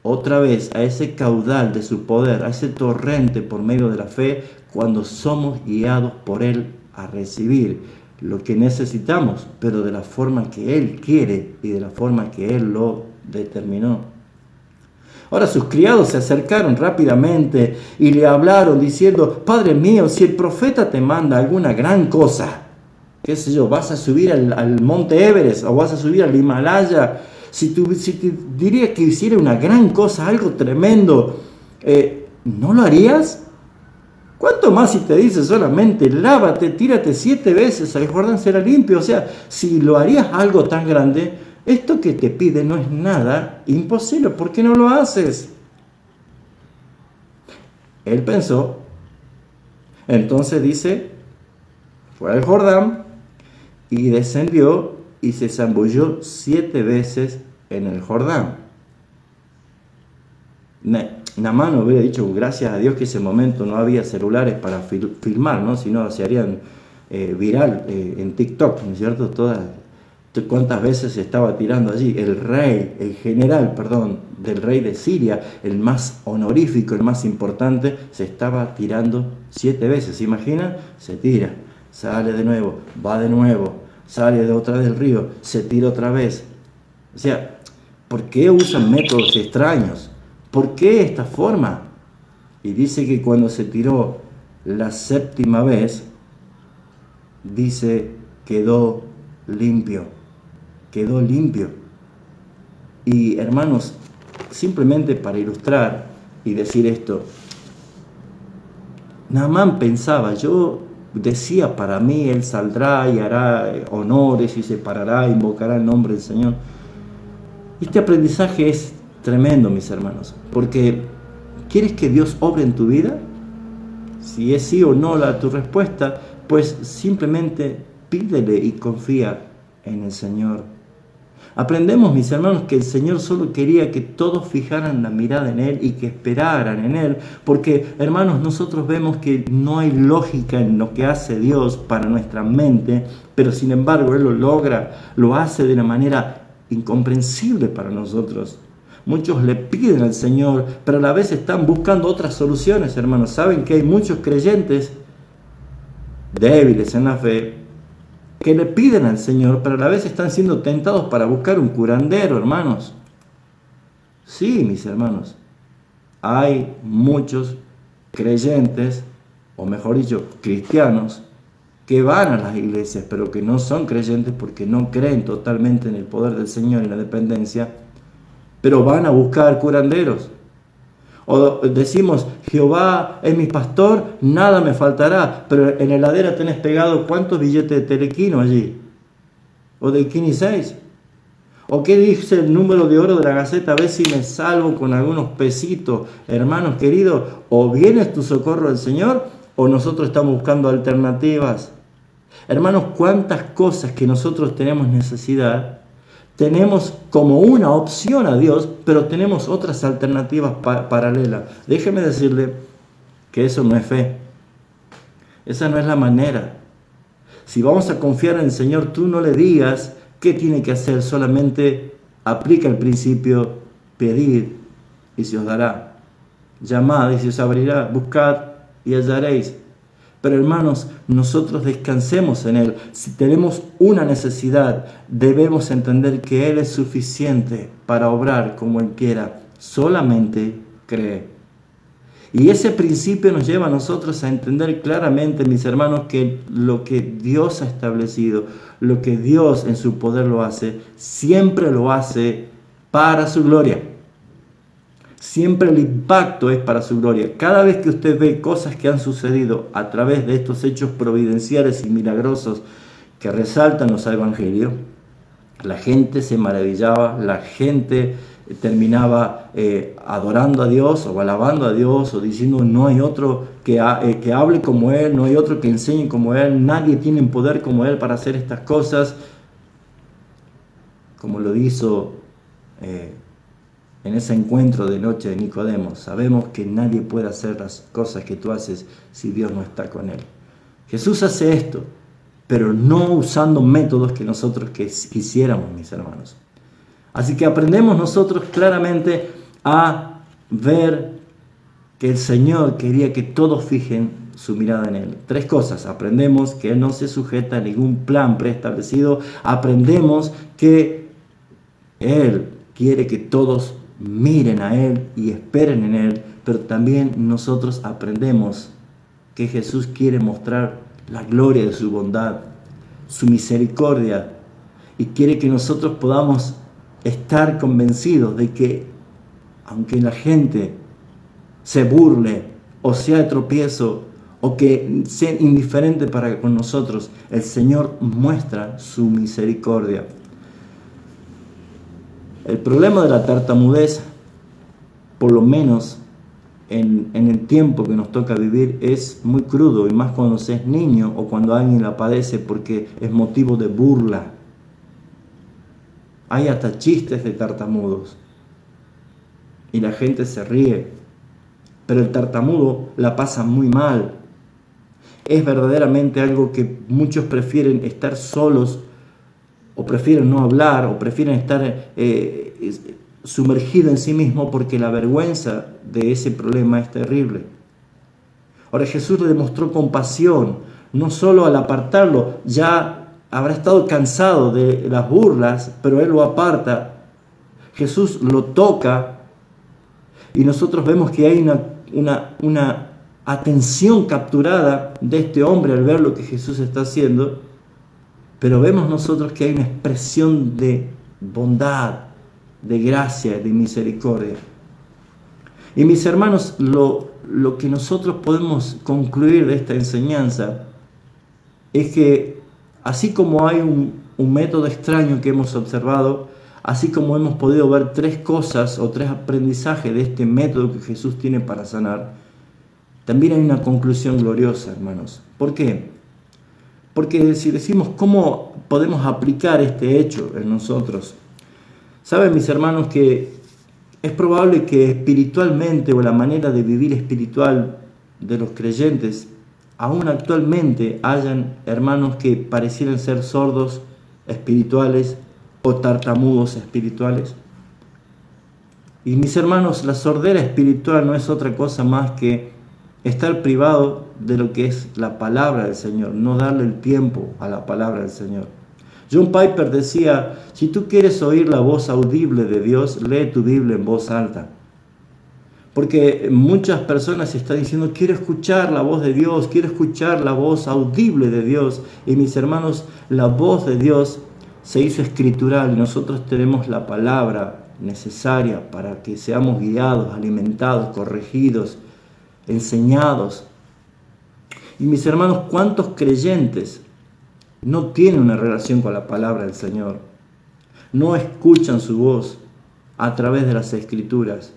otra vez a ese caudal de su poder, a ese torrente por medio de la fe, cuando somos guiados por Él a recibir lo que necesitamos, pero de la forma que Él quiere y de la forma que Él lo determinó. Ahora sus criados se acercaron rápidamente y le hablaron diciendo, Padre mío, si el profeta te manda alguna gran cosa, qué sé yo, vas a subir al monte Everest o vas a subir al Himalaya, si te diría que hiciera una gran cosa, algo tremendo, ¿no lo harías? ¿Cuánto más si te dice solamente lávate, tírate 7 veces al Jordán, será limpio? O sea, si lo harías algo tan grande, esto que te pide no es nada imposible. ¿Por qué no lo haces? Él pensó, entonces dice, fue al Jordán y descendió y se zambulló 7 veces en el Jordán. Naamán hubiera dicho, gracias a Dios que en ese momento no había celulares para filmar, ¿no? Si no se harían viral en TikTok, ¿no es cierto? Cuántas veces se estaba tirando allí. El general del rey de Siria, el más honorífico, el más importante, se estaba tirando 7 veces. ¿Se imaginan? Se tira, sale de nuevo, va de nuevo, sale de otra vez del río, se tira otra vez. O sea, ¿por qué usan métodos extraños? ¿Por qué esta forma? Y dice que cuando se tiró la 7ª vez, dice, quedó limpio. Quedó limpio. Y hermanos, simplemente para ilustrar y decir esto, Naamán pensaba, yo decía para mí, él saldrá y hará honores y se parará, invocará el nombre del Señor. Este aprendizaje es tremendo, mis hermanos, porque ¿quieres que Dios obre en tu vida? Si es sí o no tu respuesta, pues simplemente pídele y confía en el Señor. Aprendemos, mis hermanos, que el Señor solo quería que todos fijaran la mirada en Él y que esperaran en Él, porque, hermanos, nosotros vemos que no hay lógica en lo que hace Dios para nuestra mente, pero sin embargo Él lo logra, lo hace de una manera incomprensible para nosotros. Muchos le piden al Señor, pero a la vez están buscando otras soluciones, hermanos. Saben que hay muchos creyentes débiles en la fe que le piden al Señor, pero a la vez están siendo tentados para buscar un curandero, hermanos. Sí, mis hermanos, hay muchos creyentes, o mejor dicho, cristianos, que van a las iglesias, pero que no son creyentes porque no creen totalmente en el poder del Señor y en la dependencia, pero van a buscar curanderos. O decimos, Jehová es mi pastor, nada me faltará, pero en la heladera tenés pegado ¿cuántos billetes de Telequino allí? O del Kini 6. ¿O qué dice el número de oro de la Gaceta? A ver si me salvo con algunos pesitos. Hermanos queridos, o viene tu socorro del Señor, o nosotros estamos buscando alternativas. Hermanos, cuántas cosas que nosotros tenemos necesidad, tenemos como una opción a Dios, pero tenemos otras alternativas paralelas. Déjeme decirle que eso no es fe. Esa no es la manera. Si vamos a confiar en el Señor, tú no le digas qué tiene que hacer, solamente aplica el principio: pedid y se os dará, llamad y se os abrirá, buscad y hallaréis. Pero hermanos, nosotros descansemos en Él. Si tenemos una necesidad, debemos entender que Él es suficiente para obrar como Él quiera. Solamente cree. Y ese principio nos lleva a nosotros a entender claramente, mis hermanos, que lo que Dios ha establecido, lo que Dios en su poder lo hace, siempre lo hace para su gloria. Siempre el impacto es para su gloria. Cada vez que usted ve cosas que han sucedido a través de estos hechos providenciales y milagrosos que resaltan los evangelios, la gente se maravillaba, la gente terminaba adorando a Dios o alabando a Dios o diciendo no hay otro que hable como Él, no hay otro que enseñe como Él, nadie tiene poder como Él para hacer estas cosas, como lo hizo en ese encuentro de noche de Nicodemo. Sabemos que nadie puede hacer las cosas que tú haces si Dios no está con Él. Jesús hace esto, pero no usando métodos que nosotros quisiéramos, mis hermanos. Así que aprendemos nosotros claramente a ver que el Señor quería que todos fijen su mirada en Él. 3 cosas. Aprendemos que Él no se sujeta a ningún plan preestablecido. Aprendemos que Él quiere que todos miren a Él y esperen en Él. Pero también nosotros aprendemos que Jesús quiere mostrar la gloria de su bondad, su misericordia, y quiere que nosotros podamos estar convencidos de que aunque la gente se burle o sea de tropiezo o que sea indiferente para con nosotros, el Señor muestra su misericordia. El problema de la tartamudez, por lo menos en el tiempo que nos toca vivir, es muy crudo, y más cuando se es niño o cuando alguien la padece, porque es motivo de burla. Hay hasta chistes de tartamudos y la gente se ríe, pero el tartamudo la pasa muy mal. Es verdaderamente algo que muchos prefieren estar solos, o prefieren no hablar, o prefieren estar sumergidos en sí mismo, porque la vergüenza de ese problema es terrible. Ahora, Jesús le demostró compasión, no solo al apartarlo, ya habrá estado cansado de las burlas, pero Él lo aparta. Jesús lo toca y nosotros vemos que hay una atención capturada de este hombre al ver lo que Jesús está haciendo, pero vemos nosotros que hay una expresión de bondad, de gracia, de misericordia. Y mis hermanos, lo que nosotros podemos concluir de esta enseñanza es que así como hay un método extraño que hemos observado, así como hemos podido ver 3 cosas o 3 aprendizajes de este método que Jesús tiene para sanar, también hay una conclusión gloriosa, hermanos. ¿Por qué? Porque si decimos cómo podemos aplicar este hecho en nosotros, Saben, mis hermanos, que es probable que espiritualmente o la manera de vivir espiritual de los creyentes, aún actualmente hayan hermanos que parecieran ser sordos espirituales o tartamudos espirituales. Y mis hermanos, la sordera espiritual no es otra cosa más que estar privado de lo que es la palabra del Señor, no darle el tiempo a la palabra del Señor. John Piper decía, si tú quieres oír la voz audible de Dios, lee tu Biblia en voz alta. Porque muchas personas están diciendo, quiero escuchar la voz de Dios, quiero escuchar la voz audible de Dios. Y mis hermanos, la voz de Dios se hizo escritural y nosotros tenemos la palabra necesaria para que seamos guiados, alimentados, corregidos, enseñados. Y mis hermanos, ¿cuántos creyentes no tienen una relación con la palabra del Señor? No escuchan su voz a través de las Escrituras.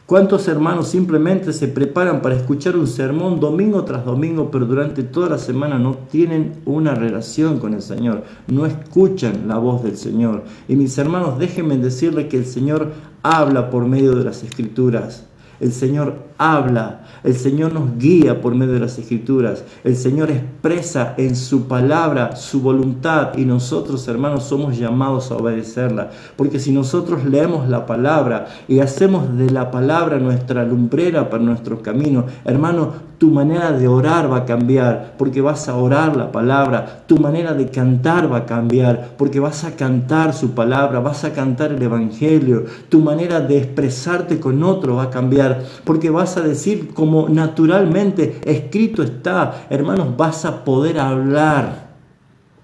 ¿Cuántos hermanos simplemente se preparan para escuchar un sermón domingo tras domingo, pero durante toda la semana no tienen una relación con el Señor? No escuchan la voz del Señor. Y mis hermanos, déjenme decirles que el Señor habla por medio de las Escrituras. El Señor habla, el Señor nos guía por medio de las Escrituras, el Señor expresa en su palabra su voluntad y nosotros, hermanos, somos llamados a obedecerla. Porque si nosotros leemos la palabra y hacemos de la palabra nuestra lumbrera para nuestro camino, hermano, tu manera de orar va a cambiar porque vas a orar la palabra. Tu manera de cantar va a cambiar porque vas a cantar su palabra, vas a cantar el Evangelio. Tu manera de expresarte con otro va a cambiar porque vas a decir como naturalmente escrito está. Hermanos, vas a poder hablar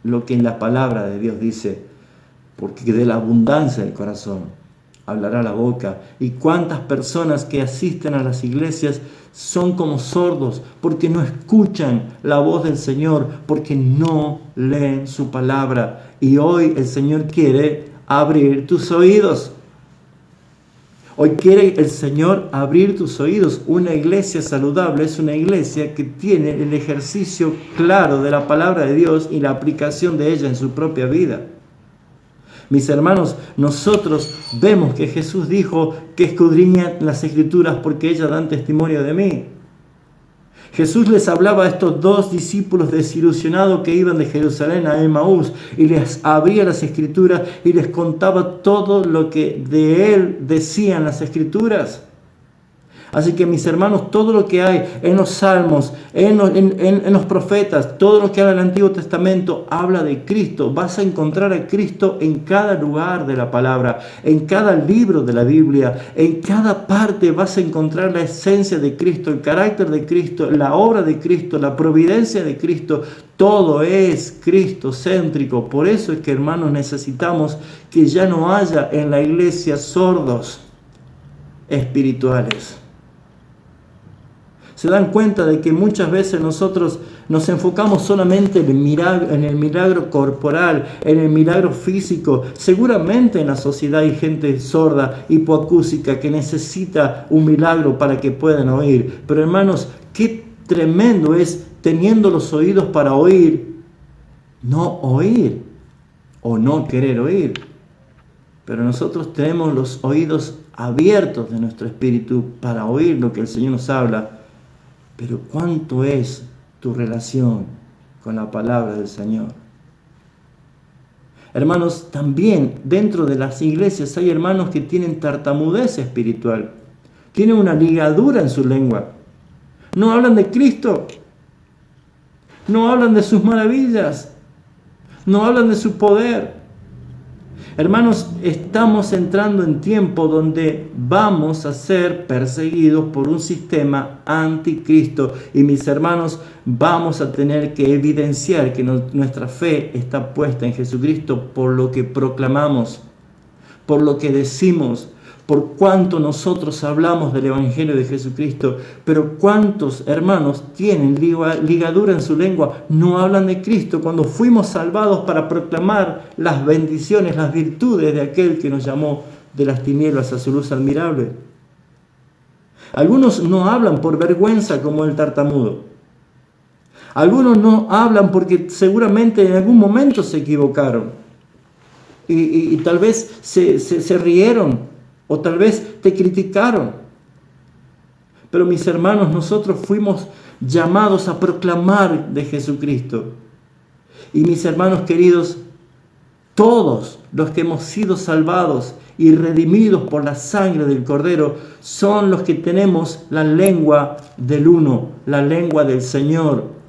lo que en la palabra de Dios dice, porque de la abundancia del corazón hablará la boca. Y cuántas personas que asisten a las iglesias son como sordos porque no escuchan la voz del Señor, porque no leen su palabra. Y hoy el Señor quiere abrir tus oídos. Hoy quiere el Señor abrir tus oídos. Una iglesia saludable es una iglesia que tiene el ejercicio claro de la palabra de Dios y la aplicación de ella en su propia vida. Mis hermanos, nosotros vemos que Jesús dijo que escudriña las Escrituras porque ellas dan testimonio de mí. Jesús les hablaba a estos dos discípulos desilusionados que iban de Jerusalén a Emaús y les abría las Escrituras y les contaba todo lo que de él decían las Escrituras. Así que mis hermanos, todo lo que hay en los salmos, en los profetas, todo lo que habla del Antiguo Testamento habla de Cristo. Vas a encontrar a Cristo en cada lugar de la palabra, en cada libro de la Biblia, en cada parte vas a encontrar la esencia de Cristo, el carácter de Cristo, la obra de Cristo, la providencia de Cristo. Todo es cristocéntrico. Por eso es que, hermanos, necesitamos que ya no haya en la iglesia sordos espirituales. Se dan cuenta de que muchas veces nosotros nos enfocamos solamente en el milagro corporal, en el milagro físico. Seguramente en la sociedad hay gente sorda, hipoacúsica, que necesita un milagro para que puedan oír. Pero hermanos, qué tremendo es, teniendo los oídos para oír, no oír o no querer oír. Pero nosotros tenemos los oídos abiertos de nuestro espíritu para oír lo que el Señor nos habla. Pero ¿cuánto es tu relación con la palabra del Señor? Hermanos, también dentro de las iglesias hay hermanos que tienen tartamudez espiritual. Tienen una ligadura en su lengua. No hablan de Cristo. No hablan de sus maravillas. No hablan de su poder. Hermanos, estamos entrando en tiempo donde vamos a ser perseguidos por un sistema anticristo. Y mis hermanos, vamos a tener que evidenciar que nuestra fe está puesta en Jesucristo por lo que proclamamos, por lo que decimos, por cuánto nosotros hablamos del Evangelio de Jesucristo. Pero cuántos hermanos tienen ligadura en su lengua, no hablan de Cristo cuando fuimos salvados para proclamar las bendiciones, las virtudes de aquel que nos llamó de las tinieblas a su luz admirable. Algunos no hablan por vergüenza como el tartamudo. Algunos no hablan porque seguramente en algún momento se equivocaron. y tal vez se rieron o tal vez te criticaron. Pero mis hermanos, nosotros fuimos llamados a proclamar de Jesucristo. Y mis hermanos queridos, todos los que hemos sido salvados y redimidos por la sangre del Cordero son los que tenemos la lengua del uno, la lengua del Señor.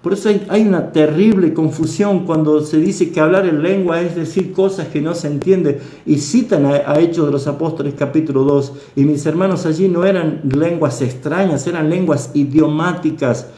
Por eso hay una terrible confusión cuando se dice que hablar en lengua es decir cosas que no se entienden. Y citan a Hechos de los Apóstoles capítulo 2. Y mis hermanos, allí no eran lenguas extrañas, eran lenguas idiomáticas.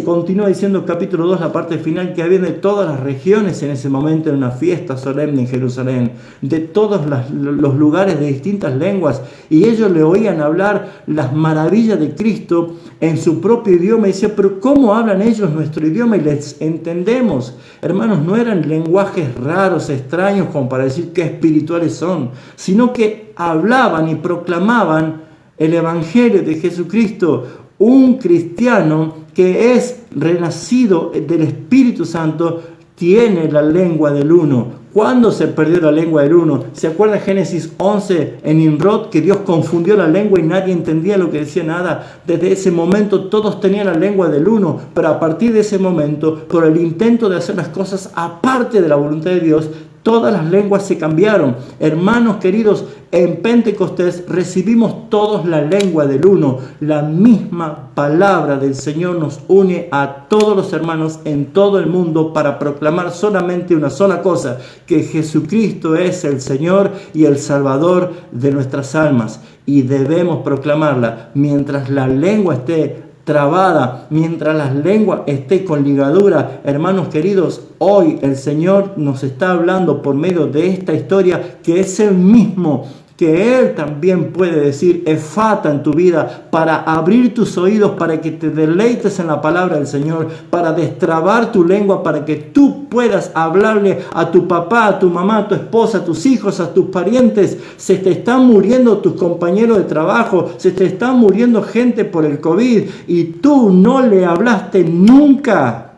Continúa diciendo capítulo 2, la parte final, que había de todas las regiones en ese momento en una fiesta solemne en Jerusalén. De todos los lugares de distintas lenguas. Y ellos le oían hablar las maravillas de Cristo en su propio idioma. Y decía, pero ¿cómo hablan ellos nuestro idioma y les entendemos? Hermanos, no eran lenguajes raros, extraños, como para decir qué espirituales son, sino que hablaban y proclamaban el Evangelio de Jesucristo. Un cristiano que es renacido del Espíritu Santo tiene la lengua del uno. ¿Cuándo se perdió la lengua del uno? ¿Se acuerda Génesis 11 en Nimrod, que Dios confundió la lengua y nadie entendía lo que decía nada? Desde ese momento todos tenían la lengua del uno, pero a partir de ese momento, por el intento de hacer las cosas aparte de la voluntad de Dios, todas las lenguas se cambiaron. Hermanos queridos, en Pentecostés recibimos todos la lengua del uno. La misma palabra del Señor nos une a todos los hermanos en todo el mundo para proclamar solamente una sola cosa: que Jesucristo es el Señor y el Salvador de nuestras almas. Y debemos proclamarla mientras la lengua esté trabada, mientras la lengua esté con ligadura. Hermanos queridos, hoy el Señor nos está hablando por medio de esta historia, que es el mismo que Él también puede decir efata en tu vida, para abrir tus oídos, para que te deleites en la palabra del Señor, para destrabar tu lengua, para que tú puedas hablarle a tu papá, a tu mamá, a tu esposa, a tus hijos, a tus parientes. Se te están muriendo tus compañeros de trabajo, se te están muriendo gente por el COVID y tú no le hablaste nunca.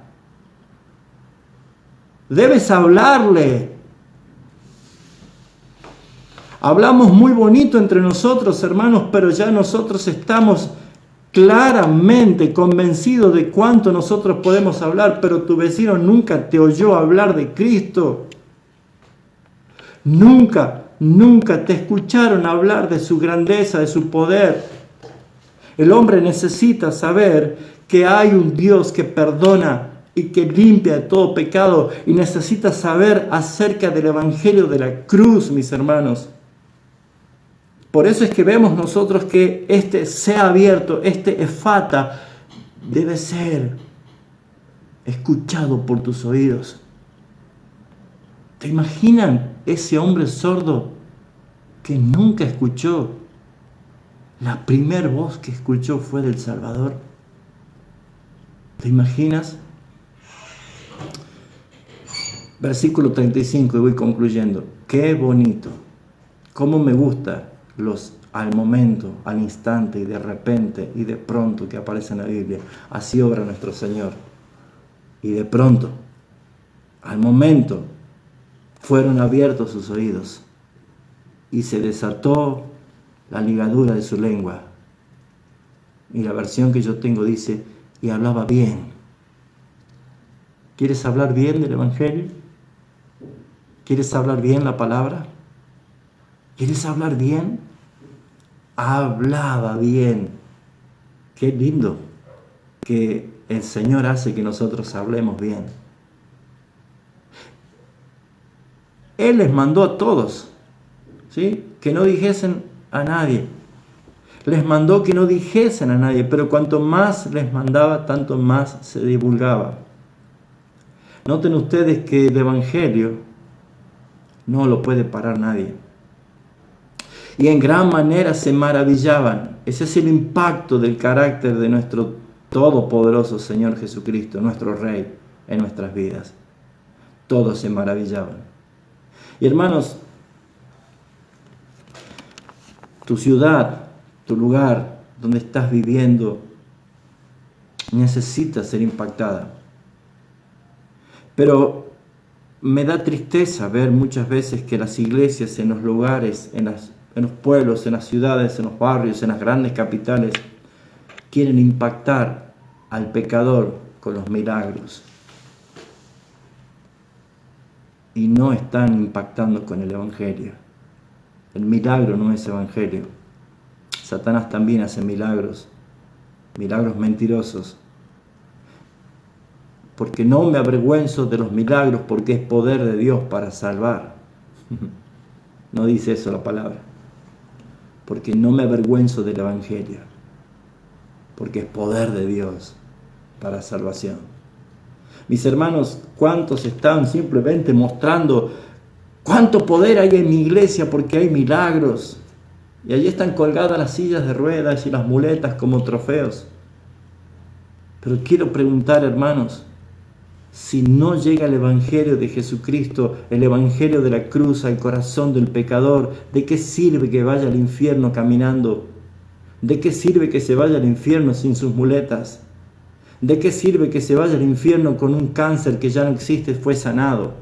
Debes hablarle. Hablamos muy bonito entre nosotros, hermanos, pero ya nosotros estamos claramente convencidos de cuánto nosotros podemos hablar, pero tu vecino nunca te oyó hablar de Cristo. Nunca te escucharon hablar de su grandeza, de su poder. El hombre necesita saber que hay un Dios que perdona y que limpia de todo pecado, y necesita saber acerca del Evangelio de la cruz, mis hermanos. Por eso es que vemos nosotros que este sea abierto, este efata, debe ser escuchado por tus oídos. ¿Te imaginan ese hombre sordo que nunca escuchó? La primera voz que escuchó fue del Salvador. ¿Te imaginas? Versículo 35, y voy concluyendo. Qué bonito. Cómo me gusta al momento, al instante y de repente y de pronto que aparece en la Biblia. Así obra nuestro Señor. Y de pronto, al momento, fueron abiertos sus oídos y se desató la ligadura de su lengua. Y la versión que yo tengo dice, y hablaba bien. ¿Quieres hablar bien del Evangelio? ¿Quieres hablar bien la palabra? ¿Quieres hablar bien? Hablaba bien. Qué lindo que el Señor hace que nosotros hablemos bien. Él les mandó a todos, ¿sí?, que no dijesen a nadie. Les mandó que no dijesen a nadie, pero cuanto más les mandaba, tanto más se divulgaba. Noten ustedes que el Evangelio no lo puede parar nadie. Y en gran manera se maravillaban. Ese es el impacto del carácter de nuestro todopoderoso Señor Jesucristo, nuestro Rey, en nuestras vidas. Todos se maravillaban. Y hermanos, tu ciudad, tu lugar donde estás viviendo, necesita ser impactada. Pero me da tristeza ver muchas veces que las iglesias en los lugares, en los pueblos, en las ciudades, en los barrios, en las grandes capitales, quieren impactar al pecador con los milagros. Y no están impactando con el Evangelio. El milagro no es Evangelio. Satanás también hace milagros mentirosos. Porque no me avergüenzo de los milagros, porque es poder de Dios para salvar. No dice eso la palabra. Porque no me avergüenzo del Evangelio, porque es poder de Dios para salvación. Mis hermanos, ¿cuántos están simplemente mostrando cuánto poder hay en mi iglesia porque hay milagros? Y allí están colgadas las sillas de ruedas y las muletas como trofeos. Pero quiero preguntar, hermanos, si no llega el Evangelio de Jesucristo, el Evangelio de la cruz al corazón del pecador, ¿de qué sirve que vaya al infierno caminando? ¿De qué sirve que se vaya al infierno sin sus muletas? ¿De qué sirve que se vaya al infierno con un cáncer que ya no existe, fue sanado?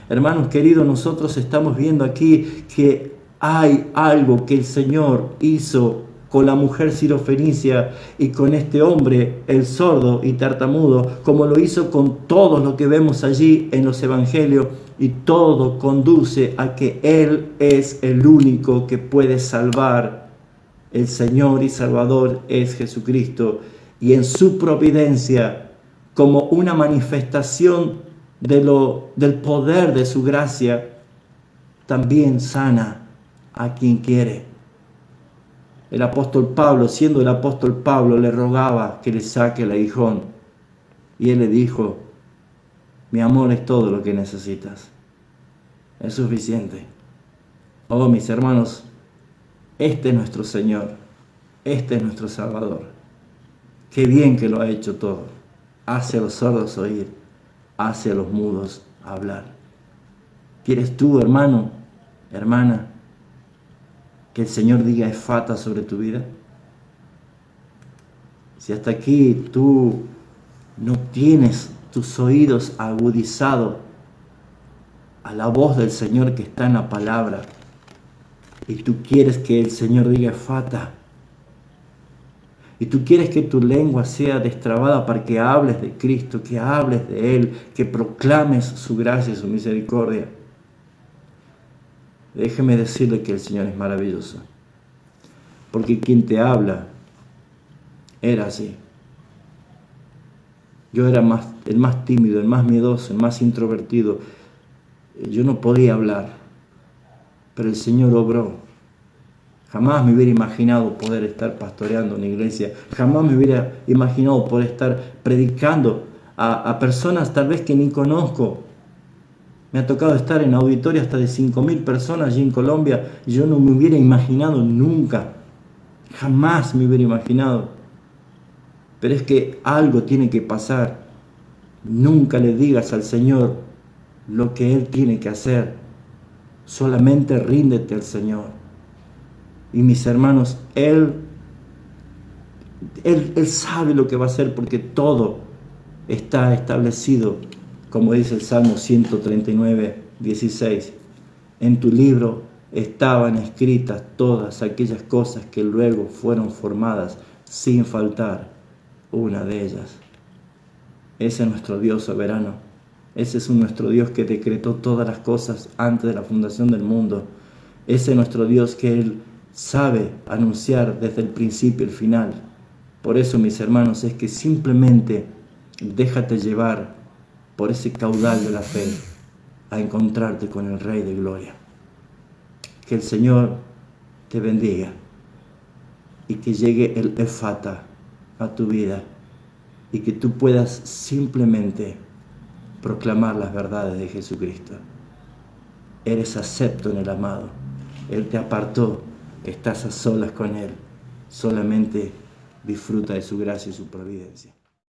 Hermanos queridos, nosotros estamos viendo aquí que hay algo que el Señor hizo con la mujer sirofenicia y con este hombre, el sordo y tartamudo, como lo hizo con todo lo que vemos allí en los evangelios, y todo conduce a que Él es el único que puede salvar. El Señor y Salvador es Jesucristo, y en su providencia, como una manifestación del poder de su gracia, también sana a quien quiere. El apóstol Pablo, siendo el apóstol Pablo, le rogaba que le saque el aguijón, y él le dijo: mi amor es todo lo que necesitas, es suficiente. Oh, mis hermanos, este es nuestro Señor, este es nuestro Salvador. Qué bien que lo ha hecho todo. Hace a los sordos oír, hace a los mudos hablar. ¿Quieres tú, hermano, hermana, que el Señor diga efata sobre tu vida? Si hasta aquí tú no tienes tus oídos agudizados a la voz del Señor que está en la palabra, y tú quieres que el Señor diga efata, y tú quieres que tu lengua sea destrabada para que hables de Cristo, que hables de Él, que proclames su gracia y su misericordia, déjeme decirle que el Señor es maravilloso. Porque quien te habla era así. Yo era el más tímido, el más miedoso, el más introvertido. Yo no podía hablar, pero el Señor obró. Jamás me hubiera imaginado poder estar pastoreando una iglesia. Jamás me hubiera imaginado poder estar predicando a personas tal vez que ni conozco. Me ha tocado estar en auditorios hasta de 5.000 personas allí en Colombia, y yo no me hubiera imaginado nunca. Jamás me hubiera imaginado. Pero es que algo tiene que pasar. Nunca le digas al Señor lo que Él tiene que hacer. Solamente ríndete al Señor. Y mis hermanos, Él sabe lo que va a hacer, porque todo está establecido, como dice el Salmo 139, 16. En tu libro estaban escritas todas aquellas cosas que luego fueron formadas, sin faltar una de ellas. Ese es nuestro Dios soberano. Ese es nuestro Dios que decretó todas las cosas antes de la fundación del mundo. Ese es nuestro Dios que Él sabe anunciar desde el principio y el final. Por eso, mis hermanos, es que simplemente déjate llevar por ese caudal de la fe a encontrarte con el Rey de Gloria. Que el Señor te bendiga y que llegue el efata a tu vida, y que tú puedas simplemente proclamar las verdades de Jesucristo. Eres acepto en el amado. Él te apartó, estás a solas con Él. Solamente disfruta de su gracia y su providencia.